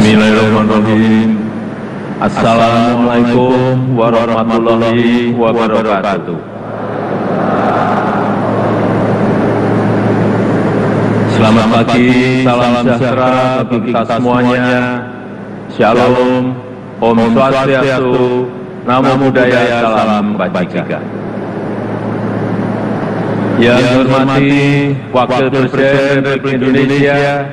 Bismillahirrahmanirrahim. Assalamualaikum warahmatullahi wabarakatuh. Selamat pagi, salam sejahtera bagi kita semuanya. Shalom, Om Swastiastu, Namo Buddhaya, Salam Kebajikan. Yang dihormati Wakil Presiden Republik Indonesia,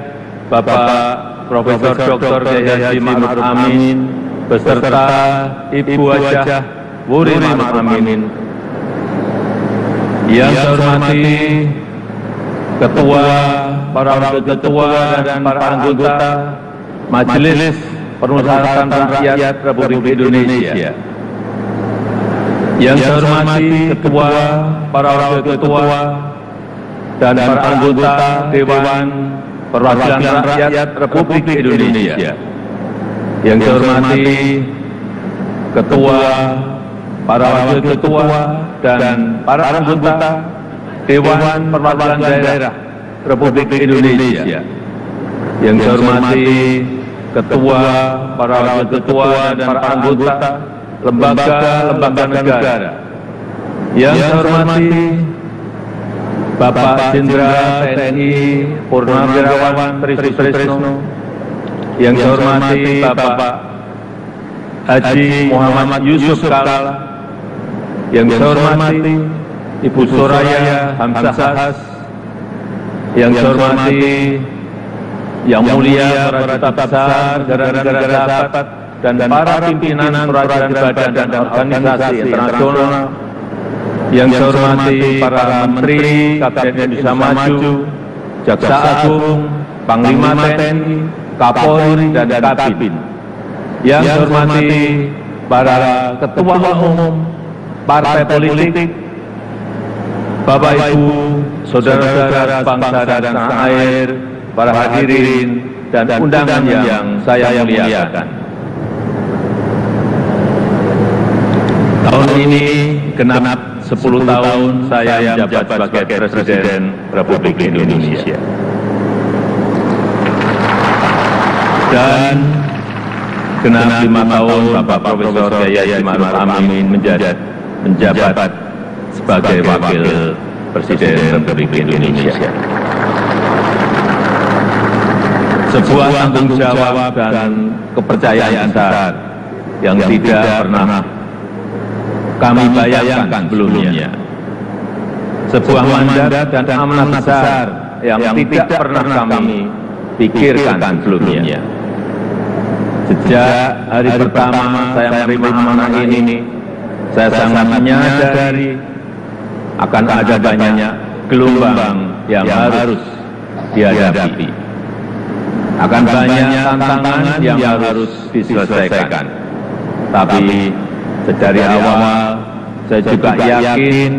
Bapak Profesor Dr. Kiai Haji Ma'ruf Amin beserta Ibu Hajah Wuri Ma'ruf Amin. Yang saya hormati Ketua, para Wakil Ketua dan para anggota Majelis Permusyawaratan Rakyat Republik Indonesia. Yang saya hormati Ketua, para Wakil Ketua dan para anggota Dewan Perwakilan Rakyat Republik Indonesia. Yang saya hormati Ketua, para Wakil Ketua dan para anggota Dewan Perwakilan Daerah Republik Indonesia. Yang saya hormati Ketua, para Wakil Ketua dan para anggota lembaga-lembaga negara. Yang saya hormati Bapak Jenderal TNI Purnawirawan Tri Sutrisno. Yang saya hormati Bapak Haji Muhammad Yusuf Kala. Yang saya hormati Ibu Soraya Hamzahas. Yang saya hormati Yang Mulia para Duta Besar negara-negara sahabat dan para pimpinan perwakilan badan dan organisasi internasional. Yang saya hormati para Menteri Kabinet Indonesia Maju, Jaksa Agung, Panglima TNI, Kapolri dan Kabin. Yang saya hormati para Ketua Umum Partai Politik Bapak Ibu, saudara-saudara bangsa dan tanah air, para hadirin dan undangan yang saya muliakan. Tahun ini genap 10 tahun saya menjabat sebagai Presiden Republik Indonesia. Dan genap 5 tahun Bapak Profesor Kiai Ma'ruf Amin menjabat sebagai Wakil Presiden Republik Indonesia. Sebuah tanggung jawab dan kepercayaan besar yang tidak pernah kami bayangkan sebelumnya. Sebuah mandat dan amanah besar yang tidak pernah kami pikirkan sebelumnya. Sejak hari pertama saya menerima amanah ini, saya sangat menyadari akan ada banyak gelombang yang harus dihadapi. Akan banyak tantangan yang harus diselesaikan. Tapi dari awal saya juga yakin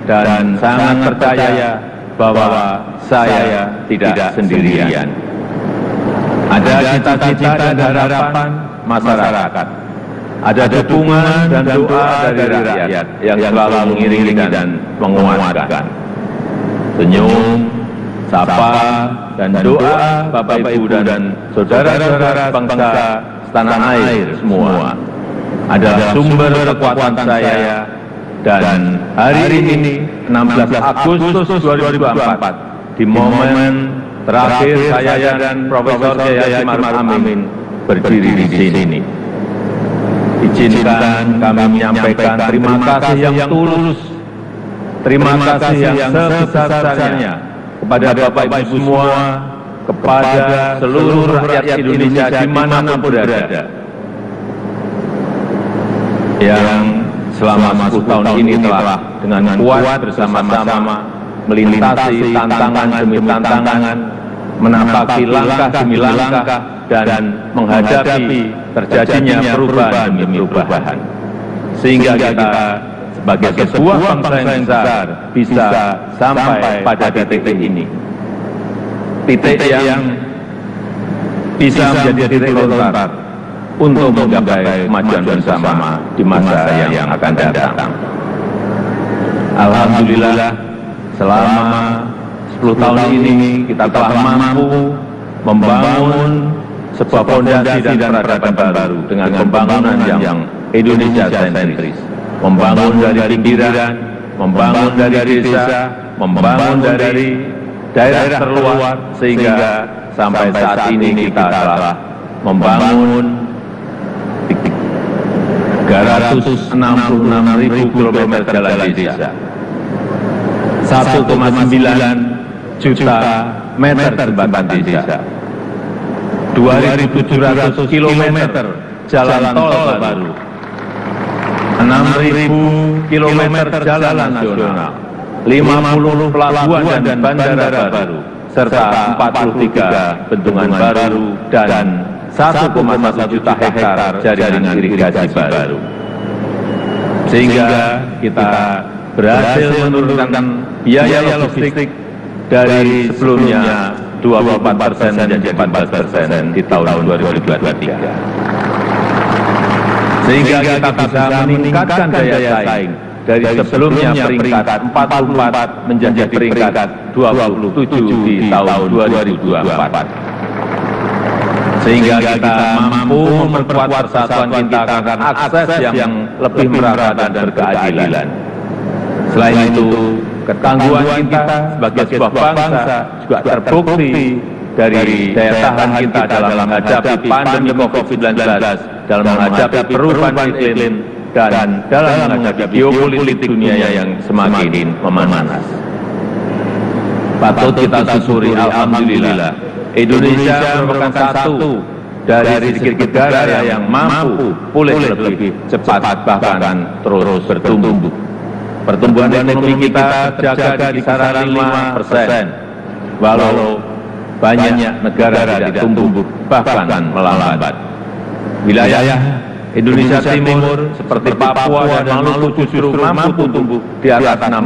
dan sangat percaya bahwa saya tidak sendirian. Ada cita-cita dan harapan masyarakat. Ada dukungan dan doa dari rakyat yang selalu mengiringi dan menguatkan. Senyum, sapa, dan doa Bapak Ibu dan saudara-saudara bangsa tanah air semua adalah sumber kekuatan saya. Dan hari ini 16 Agustus 2024 di momen terakhir saya dan Profesor Kiai Ma'ruf Amin berdiri di sini, izinkan kami menyampaikan terima kasih yang tulus, terima kasih yang sebesar-besarnya kepada Bapak Ibu semua, kepada seluruh rakyat Indonesia dimanapun berada, yang selama 10 tahun ini telah dengan kuat bersama-sama melintasi tantangan demi tantangan, menapaki langkah demi langkah, dan menghadapi terjadinya perubahan demi perubahan. Sehingga kita sebagai sebuah bangsa yang besar bisa sampai pada titik ini. Titik yang bisa menjadi titik lontar untuk menggapai kemajuan bersama di masa yang akan datang. Alhamdulillah, selama 10 tahun ini kita telah mampu membangun sebuah fondasi dan peradaban baru dengan pembangunan yang Indonesia sentris. Membangun dari pinggiran, membangun dari desa, membangun dari daerah terluar, sehingga sampai saat ini kita telah membangun 366.000 km jalan desa, 1,9 juta meter jembatan desa, 2.700 km jalan tol baru, 6.000 km jalan nasional, 50 pelabuhan dan bandara baru, serta 43 bendungan baru dan 1,1 juta hektar jaringan irigasi baru. Sehingga kita berhasil menurunkan biaya logistik dari sebelumnya 24% menjadi 14% di tahun 2023. Sehingga kita bisa meningkatkan daya saing dari sebelumnya peringkat 44 menjadi peringkat 27 di tahun 2024. Sehingga kita mampu memperkuat persatuan kita karena akses yang lebih merata dan berkeadilan. Selain itu, ketangguhan kita sebagai sebuah bangsa juga terbukti dari daya tahan kita dalam menghadapi pandemi COVID-19, dalam menghadapi perubahan iklim, dan dalam menghadapi geopolitik dunia yang semakin memanas. Patut kita syukuri, alhamdulillah, Indonesia merupakan satu dari sedikit negara yang mampu pulih lebih cepat, bahkan terus bertumbuh. Pertumbuhan ekonomi kita terjaga di kisaran 5%, walau banyak negara tidak tumbuh, bahkan melambat. Wilayah Indonesia Timur seperti Papua dan Maluku justru mampu tumbuh di atas 6%.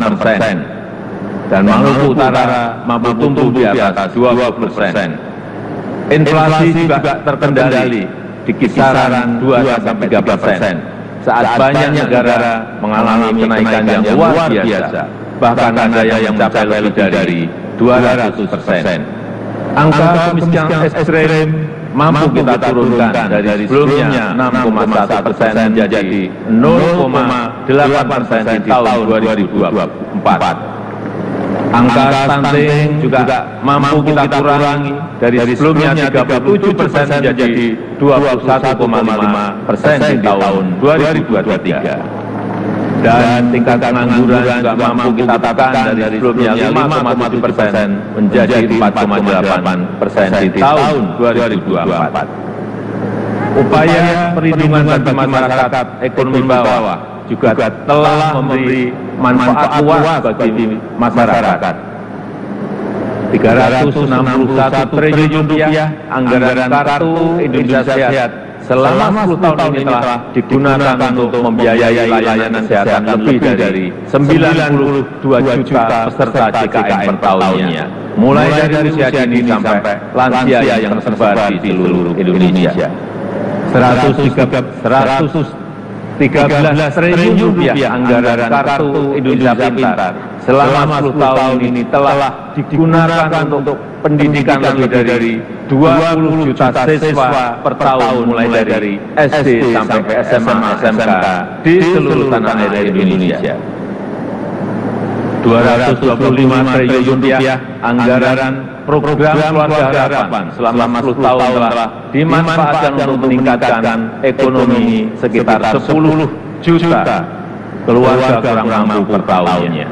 dan Maluku Utara mampu tumbuh di atas 20%. Inflasi juga terkendali di kisaran 2–3%. Saat banyak negara mengalami kenaikan yang luar biasa, bahkan ada yang mencapai lebih dari 200%. Angka kemiskinan ekstrem mampu kita turunkan dari sebelumnya 6,1% menjadi 0,8% di tahun 2024. Angka stunting juga mampu kita kurangi dari sebelumnya 37% menjadi 21,5% di tahun 2023. Dan tingkat pengangguran juga mampu kita tekan dari sebelumnya 5,7% menjadi 4,8% di tahun 2024. Upaya perlindungan bagi masyarakat ekonomi bawah juga telah memberi manfaat luas bagi masyarakat. 361 triliun rupiah anggaran Kartu Indonesia Sehat selama 10 tahun ini telah digunakan untuk membiayai layanan kesehatan lebih dari 92 juta peserta JKN per tahunnya, mulai dari usia dini sampai lansia yang tersebar di seluruh Indonesia. 113 triliun rupiah anggaran Kartu Indonesia Pintar selama 10 tahun ini telah digunakan untuk pendidikan lebih dari 20 juta siswa per tahun, mulai dari SD sampai SMA, SMK di seluruh tanah air Indonesia. 225 triliun rupiah anggaran program Keluarga Harapan selama 10 tahun telah dimanfaatkan untuk meningkatkan ekonomi sekitar 10 juta keluarga kurang mampu per tahunnya.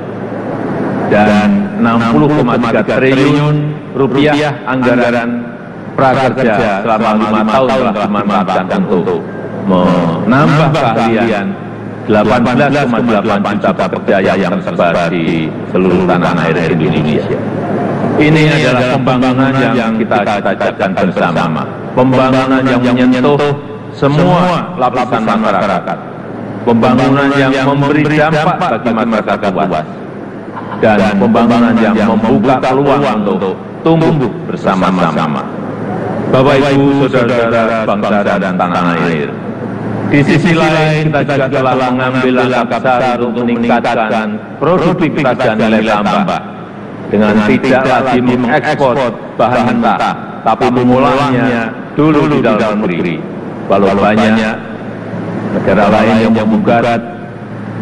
Dan 60,3 triliun rupiah anggaran prakerja selama 5 tahun telah dimanfaatkan untuk menambah keahlian 18,8 juta pekerja yang tersebar di seluruh tanah air Indonesia. Ini adalah pembangunan yang kita cita-citakan bersama. Pembangunan yang menyentuh semua lapisan masyarakat. Pembangunan yang memberi dampak bagi masyarakat luas. Dan pembangunan yang membuka peluang untuk tumbuh bersama-sama. Bapak Ibu, saudara-saudara bangsa dan tanah air. Di sisi lain, kita juga telah mengambil langkah besar untuk meningkatkan produktivitas dan nilai tambah dengan tidak lagi mengekspor bahan mentah, tapi mengolahnya dulu di dalam negeri. Walau banyak negara lain yang menggugat,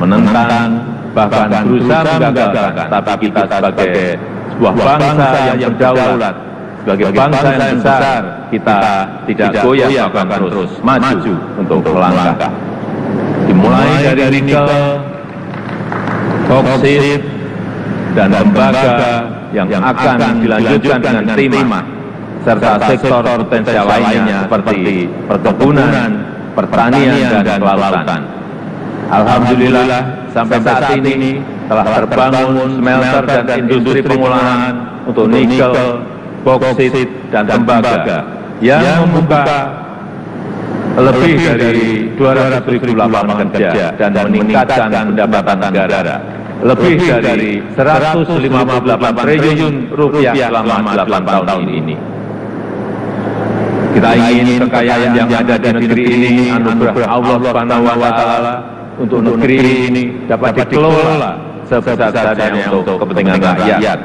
menentang, bahkan berusaha menggagalkan, tapi kita sebagai sebuah bangsa yang berdaulat, sebagai bangsa yang besar, kita tidak goyah, bahkan terus maju untuk melangkah. Dimulai dari nikel, boksit, dan tembaga yang akan dilanjutkan dengan timah, serta sektor potensial lainnya seperti perkebunan, pertanian, dan kelautan. Alhamdulillah, sampai saat ini telah terbangun smelter dan industri pengolahan untuk nikel, boksit, dan tembaga yang membuka lebih dari 200.000 lapangan kerja dan meningkatkan pendapatan negara lebih dari 158 triliun rupiah selama 8 tahun ini. Kita ingin kekayaan yang ada di negeri ini, anugerah Allah Subhanahu wa Ta'ala, untuk negeri ini dapat dikelola sebesar-besarnya untuk kepentingan rakyat,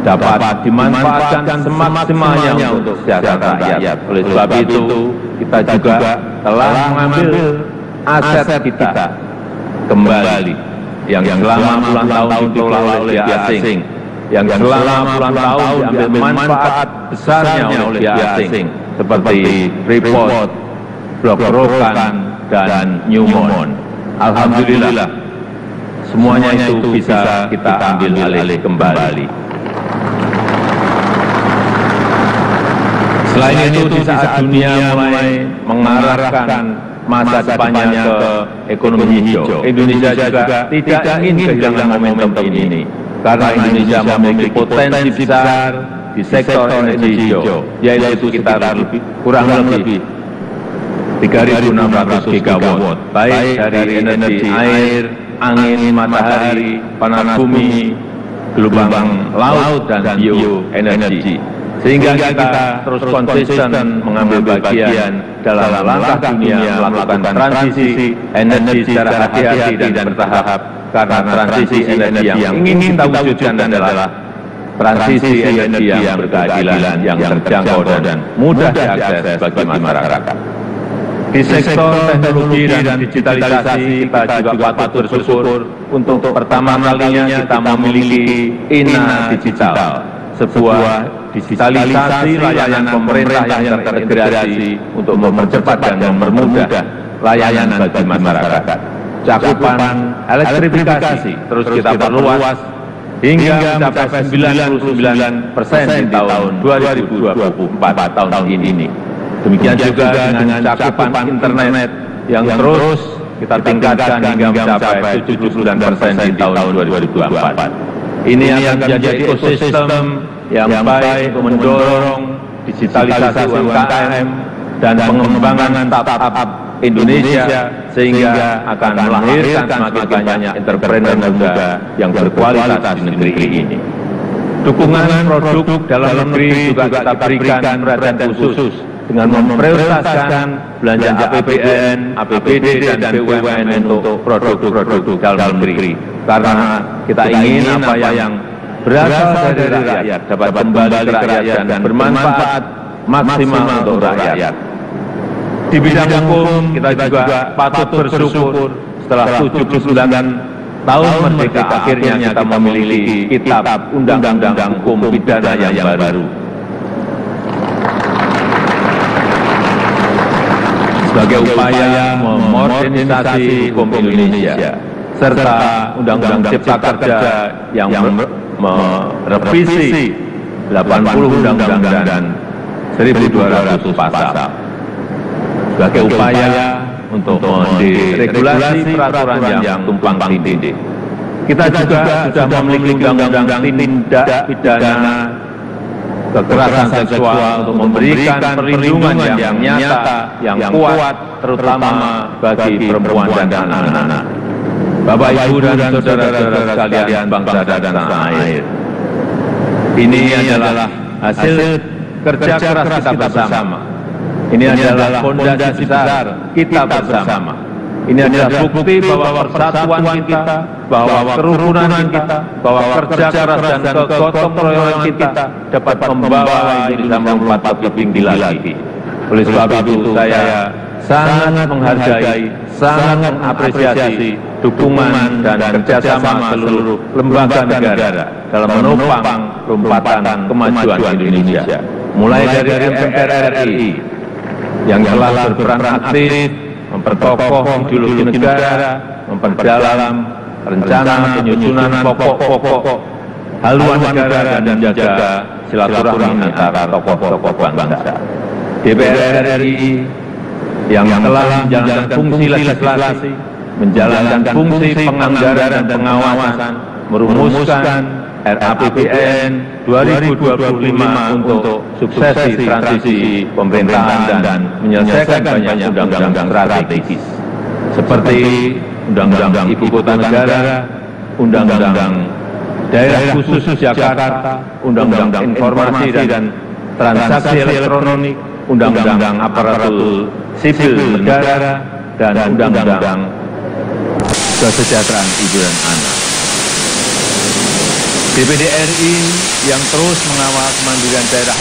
dapat dimanfaatkan semaksimalnya untuk kesejahteraan rakyat. Oleh sebab itu, kita juga telah mengambil aset kita kembali yang selama puluhan tahun dikelola oleh pihak asing, yang selama puluhan tahun diambil manfaat besarnya oleh pihak asing, seperti Freeport, Blok Rokan, dan Newmont. Alhamdulillah, semuanya itu bisa kita ambil alih kembali. Selain itu, di saat dunia mulai mengarahkan masa depannya ke ekonomi hijau, Indonesia juga tidak ingin kehilangan momentum ini, karena Indonesia memiliki potensi besar di sektor energi hijau, yaitu sekitar kurang lebih 3.600 gigawatt, baik dari energi air, angin, matahari, panas bumi, gelombang laut dan bioenergi, sehingga kita terus konsisten mengambil bagian dalam langkah dunia melakukan transisi energi secara hati-hati dan bertahap, karena transisi energi yang ingin kita wujudkan adalah transisi energi yang berkeadilan, yang terjangkau dan mudah diakses bagi masyarakat. Di sektor teknologi dan digitalisasi kita juga patut bersyukur untuk pertama kalinya kita memiliki INA Digital, sebuah digitalisasi layanan pemerintah yang terintegrasi untuk mempercepat dan mempermudah layanan bagi masyarakat. Cakupan elektrifikasi terus kita perluas hingga mencapai 99% di tahun 2024 tahun ini. Demikian juga dengan cakupan internet yang terus kita tingkatkan hingga mencapai 79% di tahun 2024. Ini akan menjadi ekosistem yang baik untuk mendorong digitalisasi UMKM dan pengembangan startup Indonesia, sehingga akan melahirkan semakin banyak entrepreneur muda yang berkualitas di negeri ini. Dukungan produk dalam negeri juga kita berikan perhatian khusus dengan memprioritaskan belanja APBN, APBD, dan BUMN untuk produk-produk dalam negeri. Karena kita ingin apa yang berasal dari rakyat dapat kembali ke rakyat dan bermanfaat maksimal untuk rakyat. Di bidang hukum kita juga patut bersyukur setelah 79 tahun merdeka akhirnya kita memiliki Kitab Undang-Undang Hukum Pidana yang baru. Sebagai upaya memodernisasi hukum Indonesia serta Undang-Undang Cipta Kerja yang merevisi 80 undang-undang dan 1.200 pasal. Sebagai upaya untuk menderegulasi peraturan yang tumpang tindih. Kita juga sudah memiliki undang-undang tindak pidana kekerasan seksual untuk memberikan perlindungan yang nyata, yang kuat, terutama bagi perempuan dan anak-anak. Bapak, Ibu, dan saudara-saudara sekalian bangsa dan tanah air, ini adalah hasil kerja keras kita bersama. Ini adalah fondasi besar kita bersama. Ini adalah bukti bahwa persatuan kita, bahwa kerukunan kita, bahwa kerja keras dan kegotong royongan kita dapat membawa Indonesia melompat lebih tinggi lagi. Oleh sebab itu saya sangat menghargai, sangat mengapresiasi dukungan dan kerjasama seluruh lembaga negara dalam menopang lompatan kemajuan Indonesia. Mulai dari MPR RI yang telah berperan aktif memperkokoh ideologi negara, memperdalam rencana penyusunan pokok-pokok haluan negara dan menjaga silaturahmi antara tokoh-tokoh bangsa. DPR RI yang telah menjalankan fungsi legislasi, menjalankan fungsi penganggaran dan pengawasan, merumuskan RAPBN 2025 untuk suksesi transisi pemerintahan dan menyelesaikan banyak undang-undang strategis seperti Undang-Undang Ibu Kota Negara, Undang-Undang Daerah Khusus Jakarta, Undang-Undang Informasi dan Transaksi Elektronik, Undang-Undang Aparatur Sipil Negara, dan Undang-Undang Kesejahteraan Ibu dan Anak. DPD RI yang terus mengawal kemandirian daerah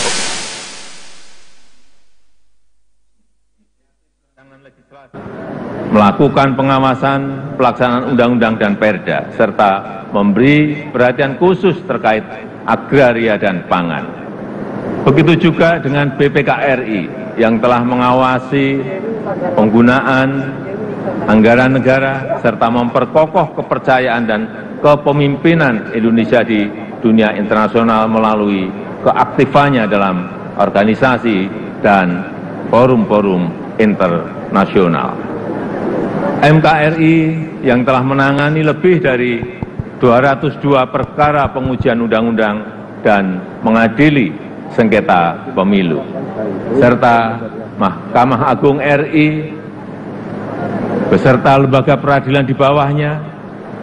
melakukan pengawasan pelaksanaan undang-undang dan perda, serta memberi perhatian khusus terkait agraria dan pangan. Begitu juga dengan BPKRI yang telah mengawasi penggunaan anggaran negara, serta memperkokoh kepercayaan dan kepemimpinan Indonesia di dunia internasional melalui keaktifannya dalam organisasi dan forum-forum internasional. MKRI yang telah menangani lebih dari 202 perkara pengujian undang-undang dan mengadili sengketa pemilu, serta Mahkamah Agung RI beserta lembaga peradilan di bawahnya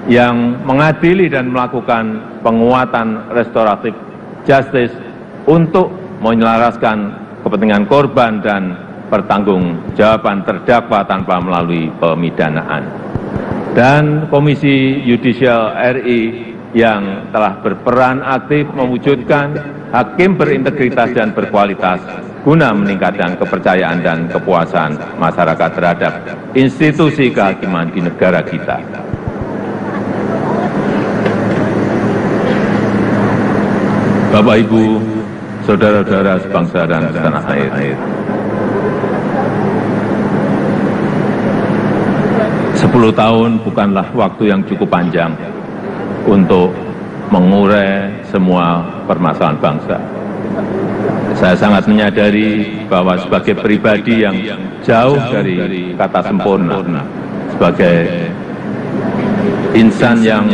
yang mengadili dan melakukan penguatan restoratif justice untuk menyelaraskan kepentingan korban dan pertanggungjawaban terdakwa tanpa melalui pemidanaan. Dan Komisi Yudisial RI yang telah berperan aktif mewujudkan hakim berintegritas dan berkualitas guna meningkatkan kepercayaan dan kepuasan masyarakat terhadap institusi kehakiman di negara kita. Bapak, Ibu, saudara-saudara sebangsa dan setanah air, 10 tahun bukanlah waktu yang cukup panjang untuk mengurai semua permasalahan bangsa. Saya sangat menyadari bahwa sebagai pribadi yang jauh dari kata sempurna, sebagai insan yang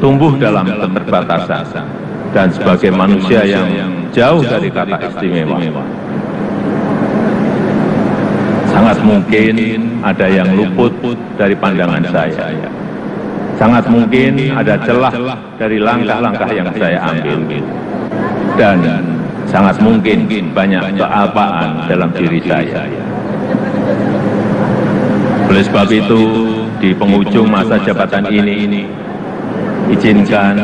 tumbuh dalam keterbatasan, dan sebagai manusia yang jauh dari kata istimewa, sangat mungkin ada yang luput dari pandangan saya. Sangat mungkin ada celah dari langkah-langkah yang saya ambil. Dan sangat mungkin banyak kealpaan dalam diri saya. Oleh sebab itu, di penghujung masa jabatan ini, izinkan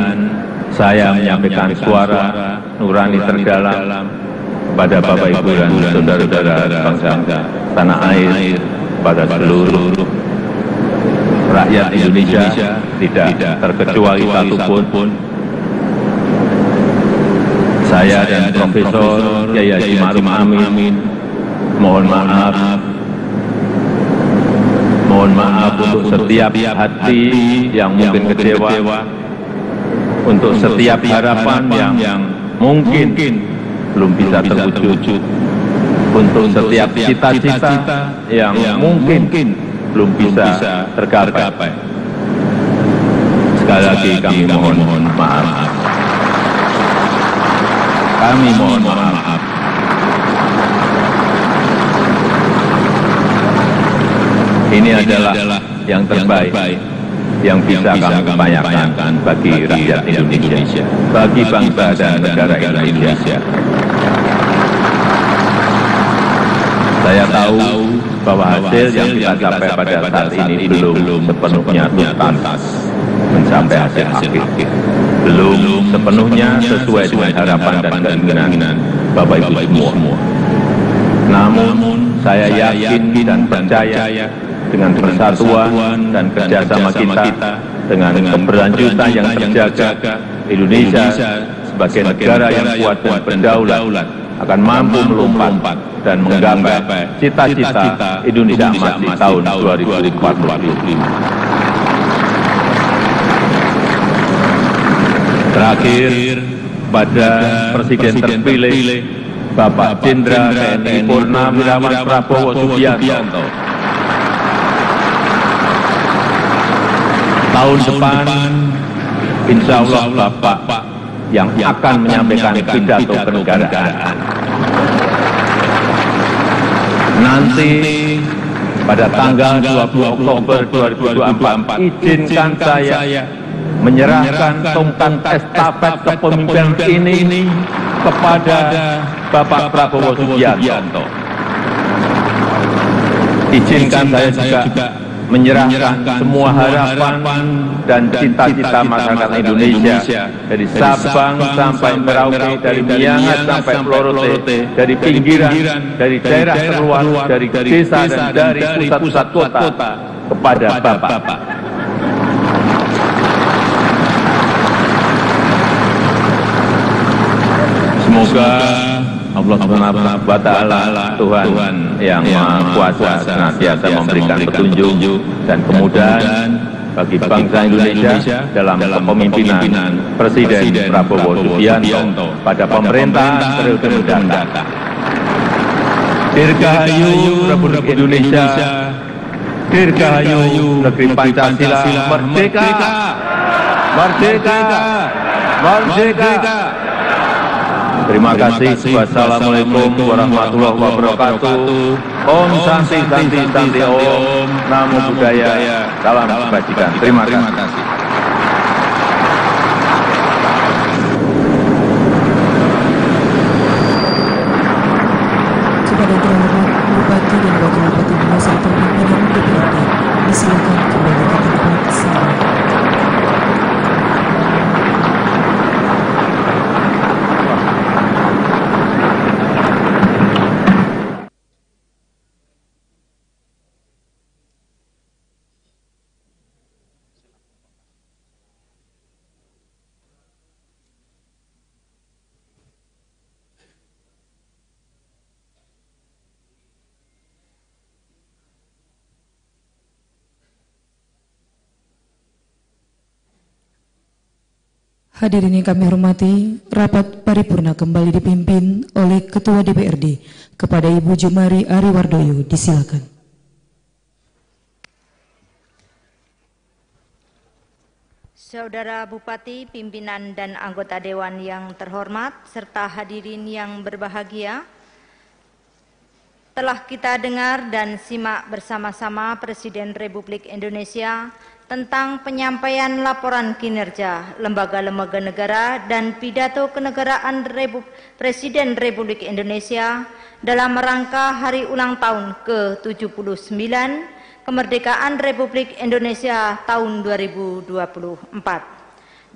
saya menyampaikan suara nurani terdalam kepada Bapak Ibu dan saudara-saudara bangsa tanah air, pada seluruh rakyat Indonesia, tidak terkecuali satupun. Saya dan Profesor Kiai Haji Ma'ruf Amin mohon maaf untuk setiap hati yang mungkin kecewa, untuk setiap harapan yang mungkin belum bisa terwujud, untuk setiap cita-cita yang mungkin belum bisa tergapai. Sekali lagi kami mohon maaf. Kami mohon maaf. Ini adalah yang terbaik yang bisa kami upayakan bagi rakyat Indonesia, bagi bangsa dan negara Indonesia. Saya tahu bahwa hasil yang kita capai pada saat ini belum sepenuhnya tuntas mencapai hasil akhir, belum sepenuhnya sesuai dengan harapan dan keinginan Bapak Ibu semua. Namun saya yakin dan percaya dengan persatuan dan kerjasama kita, dengan keberlanjutan yang terjaga, Indonesia sebagai negara yang kuat dan berdaulat akan mampu melompat dan menggapai cita-cita Indonesia emas di tahun 2045. Terakhir, pada Presiden terpilih Bapak Jenderal TNI Purnawirawan Prabowo Subianto, tahun depan insya Allah Bapak yang akan menyampaikan pidato kenegaraan. Nanti pada tanggal 20 Oktober 2024, izinkan saya menyerahkan tongkat estafet kepemimpinan ini kepada Bapak Prabowo Subianto. Izinkan saya juga menyerahkan semua harapan dan cita-cita masyarakat Indonesia, dari Sabang sampai Merauke, dari Miangas sampai Pulau-Rote, dari pinggiran, dari daerah terluar, dari desa dan dari pusat-pusat kota kepada Bapak. Semoga Allah Subhanahu wa Ta'ala, Tuhan yang Maha Kuasa, senantiasa memberikan petunjuk dan kemudahan bagi bangsa Indonesia dalam kepemimpinan Presiden Prabowo Subianto pada pemerintahan periode mendatang. Dirgahayu Republik Indonesia, Dirgahayu Negeri Pancasila, merdeka, merdeka, merdeka. Terima kasih. Wassalamualaikum warahmatullahi wabarakatuh. Om Santi Santi Santi Om. Namo Buddhaya. Salam kebajikan. Terima kasih. Hadirin yang kami hormati, rapat paripurna kembali dipimpin oleh Ketua DPRD kepada Ibu Jumari Ariwardoyo. Disilakan. Saudara Bupati, pimpinan dan anggota Dewan yang terhormat, serta hadirin yang berbahagia, telah kita dengar dan simak bersama-sama Presiden Republik Indonesia tentang penyampaian laporan kinerja lembaga-lembaga negara dan pidato kenegaraan Presiden Republik Indonesia dalam rangka Hari Ulang Tahun ke-79 Kemerdekaan Republik Indonesia tahun 2024.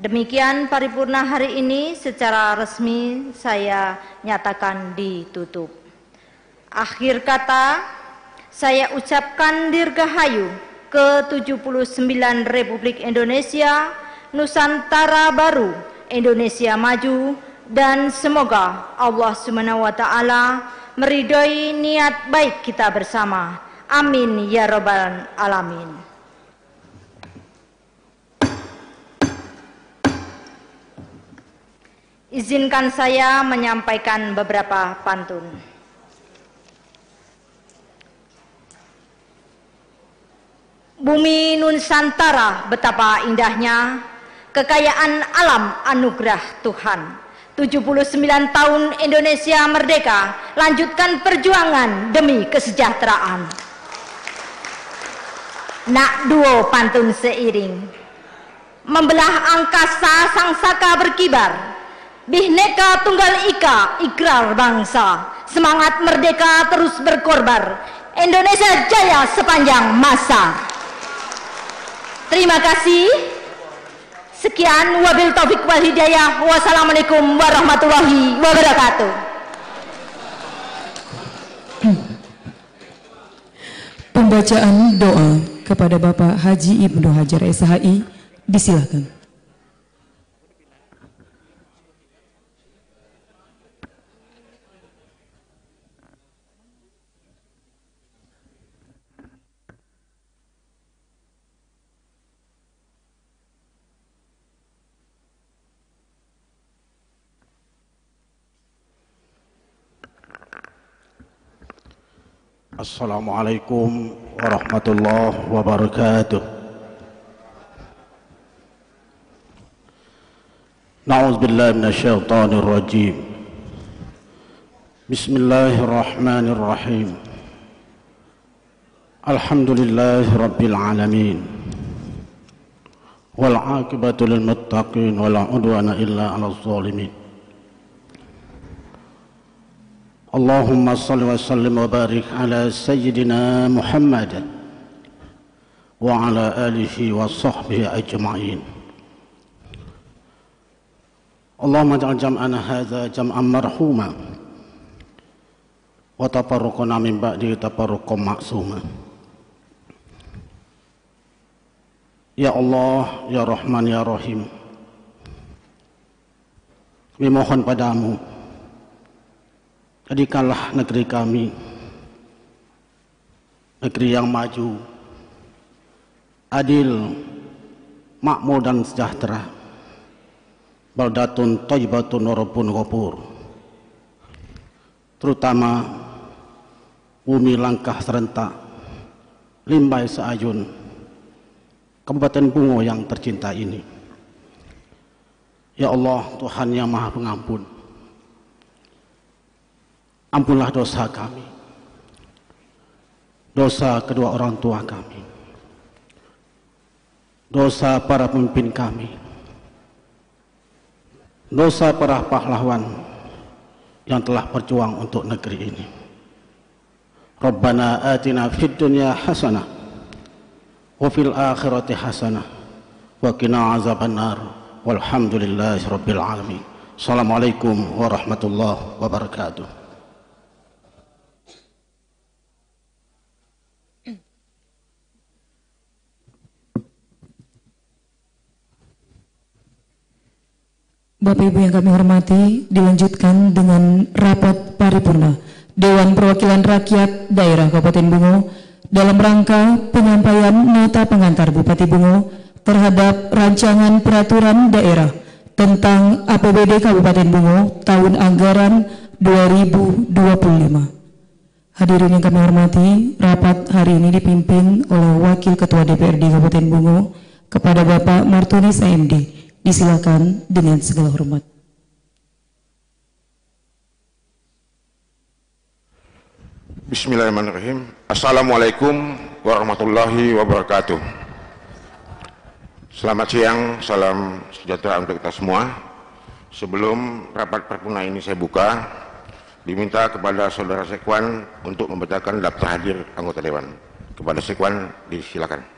Demikian paripurna hari ini secara resmi saya nyatakan ditutup. Akhir kata, saya ucapkan dirgahayu ke-79 Republik Indonesia, Nusantara Baru, Indonesia Maju, dan semoga Allah SWT meridhoi niat baik kita bersama. Amin ya Rabbal Alamin. Izinkan saya menyampaikan beberapa pantun. Bumi Nusantara betapa indahnya, kekayaan alam anugerah Tuhan. 79 tahun Indonesia merdeka, lanjutkan perjuangan demi kesejahteraan. Nak duo pantun seiring, membelah angkasa sang saka berkibar, Bhinneka Tunggal Ika ikrar bangsa, semangat merdeka terus berkorbar, Indonesia jaya sepanjang masa. Terima kasih. Sekian, wabil taufik wal hidayah. Wassalamualaikum warahmatullahi wabarakatuh. Pembacaan doa kepada Bapak Haji Ibnu Hajar SHI, disilakan. Assalamualaikum warahmatullahi wabarakatuh. Na'udzubillahi minasyaitonir rajim. Bismillahirrahmanirrahim. Alhamdulillahi rabbil alamin. Wal 'aqibatu lil muttaqin wa la 'udwana illa 'alal zalimin. Allahumma salli wa sallim wa barik ala sayyidina Muhammad wa ala alihi wa sahbihi ajma'in. Allahumma ja'al jam'ana hadha jam'an marhuma wa tafarruqana min ba'di tafarruqan ma'suma. Ya Allah, ya Rahman, ya Rahim, kami mohon padamu, jadikanlah negeri kami negeri yang maju, adil, makmur dan sejahtera. Baldatun thayyibatun wa rabbun ghafur. Terutama bumi langkah serentak, Limbai Seayun, Kabupaten Bungo yang tercinta ini. Ya Allah, Tuhan yang Maha Pengampun, ampunlah dosa kami, dosa kedua orang tua kami, dosa para pemimpin kami, dosa para pahlawan yang telah berjuang untuk negeri ini. Rabbana atina fid dunya hasanah wa fil akhirati hasanah wa qina azabannar walhamdulillahi rabbil alamin. Assalamualaikum warahmatullahi wabarakatuh. Bapak Ibu yang kami hormati, dilanjutkan dengan rapat paripurna Dewan Perwakilan Rakyat Daerah Kabupaten Bungo dalam rangka penyampaian nota pengantar Bupati Bungo terhadap rancangan peraturan daerah tentang APBD Kabupaten Bungo tahun anggaran 2025. Hadirin yang kami hormati, rapat hari ini dipimpin oleh Wakil Ketua DPRD Kabupaten Bungo kepada Bapak Martunis AMD. Disilakan dengan segala hormat. Bismillahirrahmanirrahim. Assalamualaikum warahmatullahi wabarakatuh. Selamat siang, salam sejahtera untuk kita semua. Sebelum rapat paripurna ini saya buka, diminta kepada Saudara Sekwan untuk membacakan daftar hadir anggota Dewan. Kepada Sekwan, disilakan.